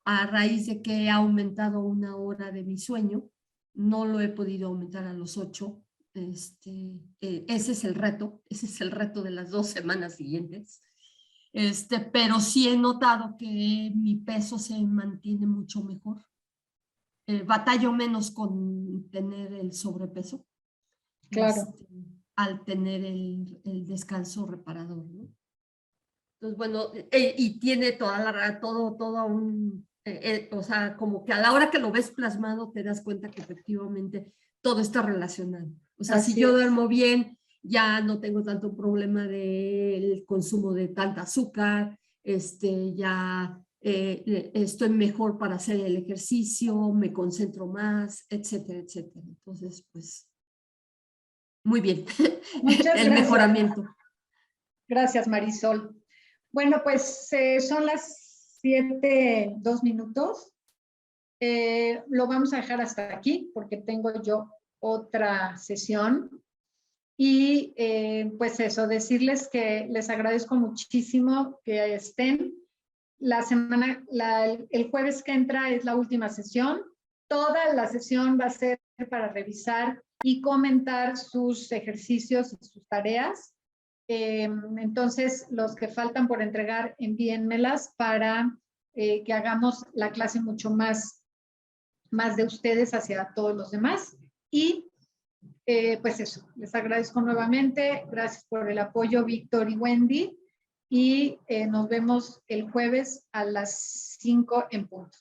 A raíz de que he aumentado 1 hora de mi sueño, no lo he podido aumentar a los 8. Ese es el reto de las 2 semanas siguientes. Pero sí he notado que mi peso se mantiene mucho mejor. Batallo menos con tener el sobrepeso. Claro. Al tener el descanso reparador, ¿no? Entonces, bueno, y tiene todo un, o sea, como que a la hora que lo ves plasmado te das cuenta que efectivamente todo está relacionado. O sea, si Así yo es. duermo bien, ya no tengo tanto problema del consumo de tanta azúcar, ya estoy mejor para hacer el ejercicio, me concentro más, etcétera, etcétera. Entonces, pues, muy bien, Muchas el gracias. mejoramiento. Gracias, Marisol. Bueno, pues son las 7:02. Lo vamos a dejar hasta aquí porque tengo yo otra sesión. Y pues eso, decirles que les agradezco muchísimo que estén. El jueves que entra es la última sesión. Toda la sesión va a ser para revisar y comentar sus ejercicios y sus tareas. Entonces, los que faltan por entregar, envíenmelas para que hagamos la clase mucho más de ustedes hacia todos los demás. Y pues eso, les agradezco nuevamente. Gracias por el apoyo, Víctor y Wendy. Y nos vemos el jueves a las 5 en punto.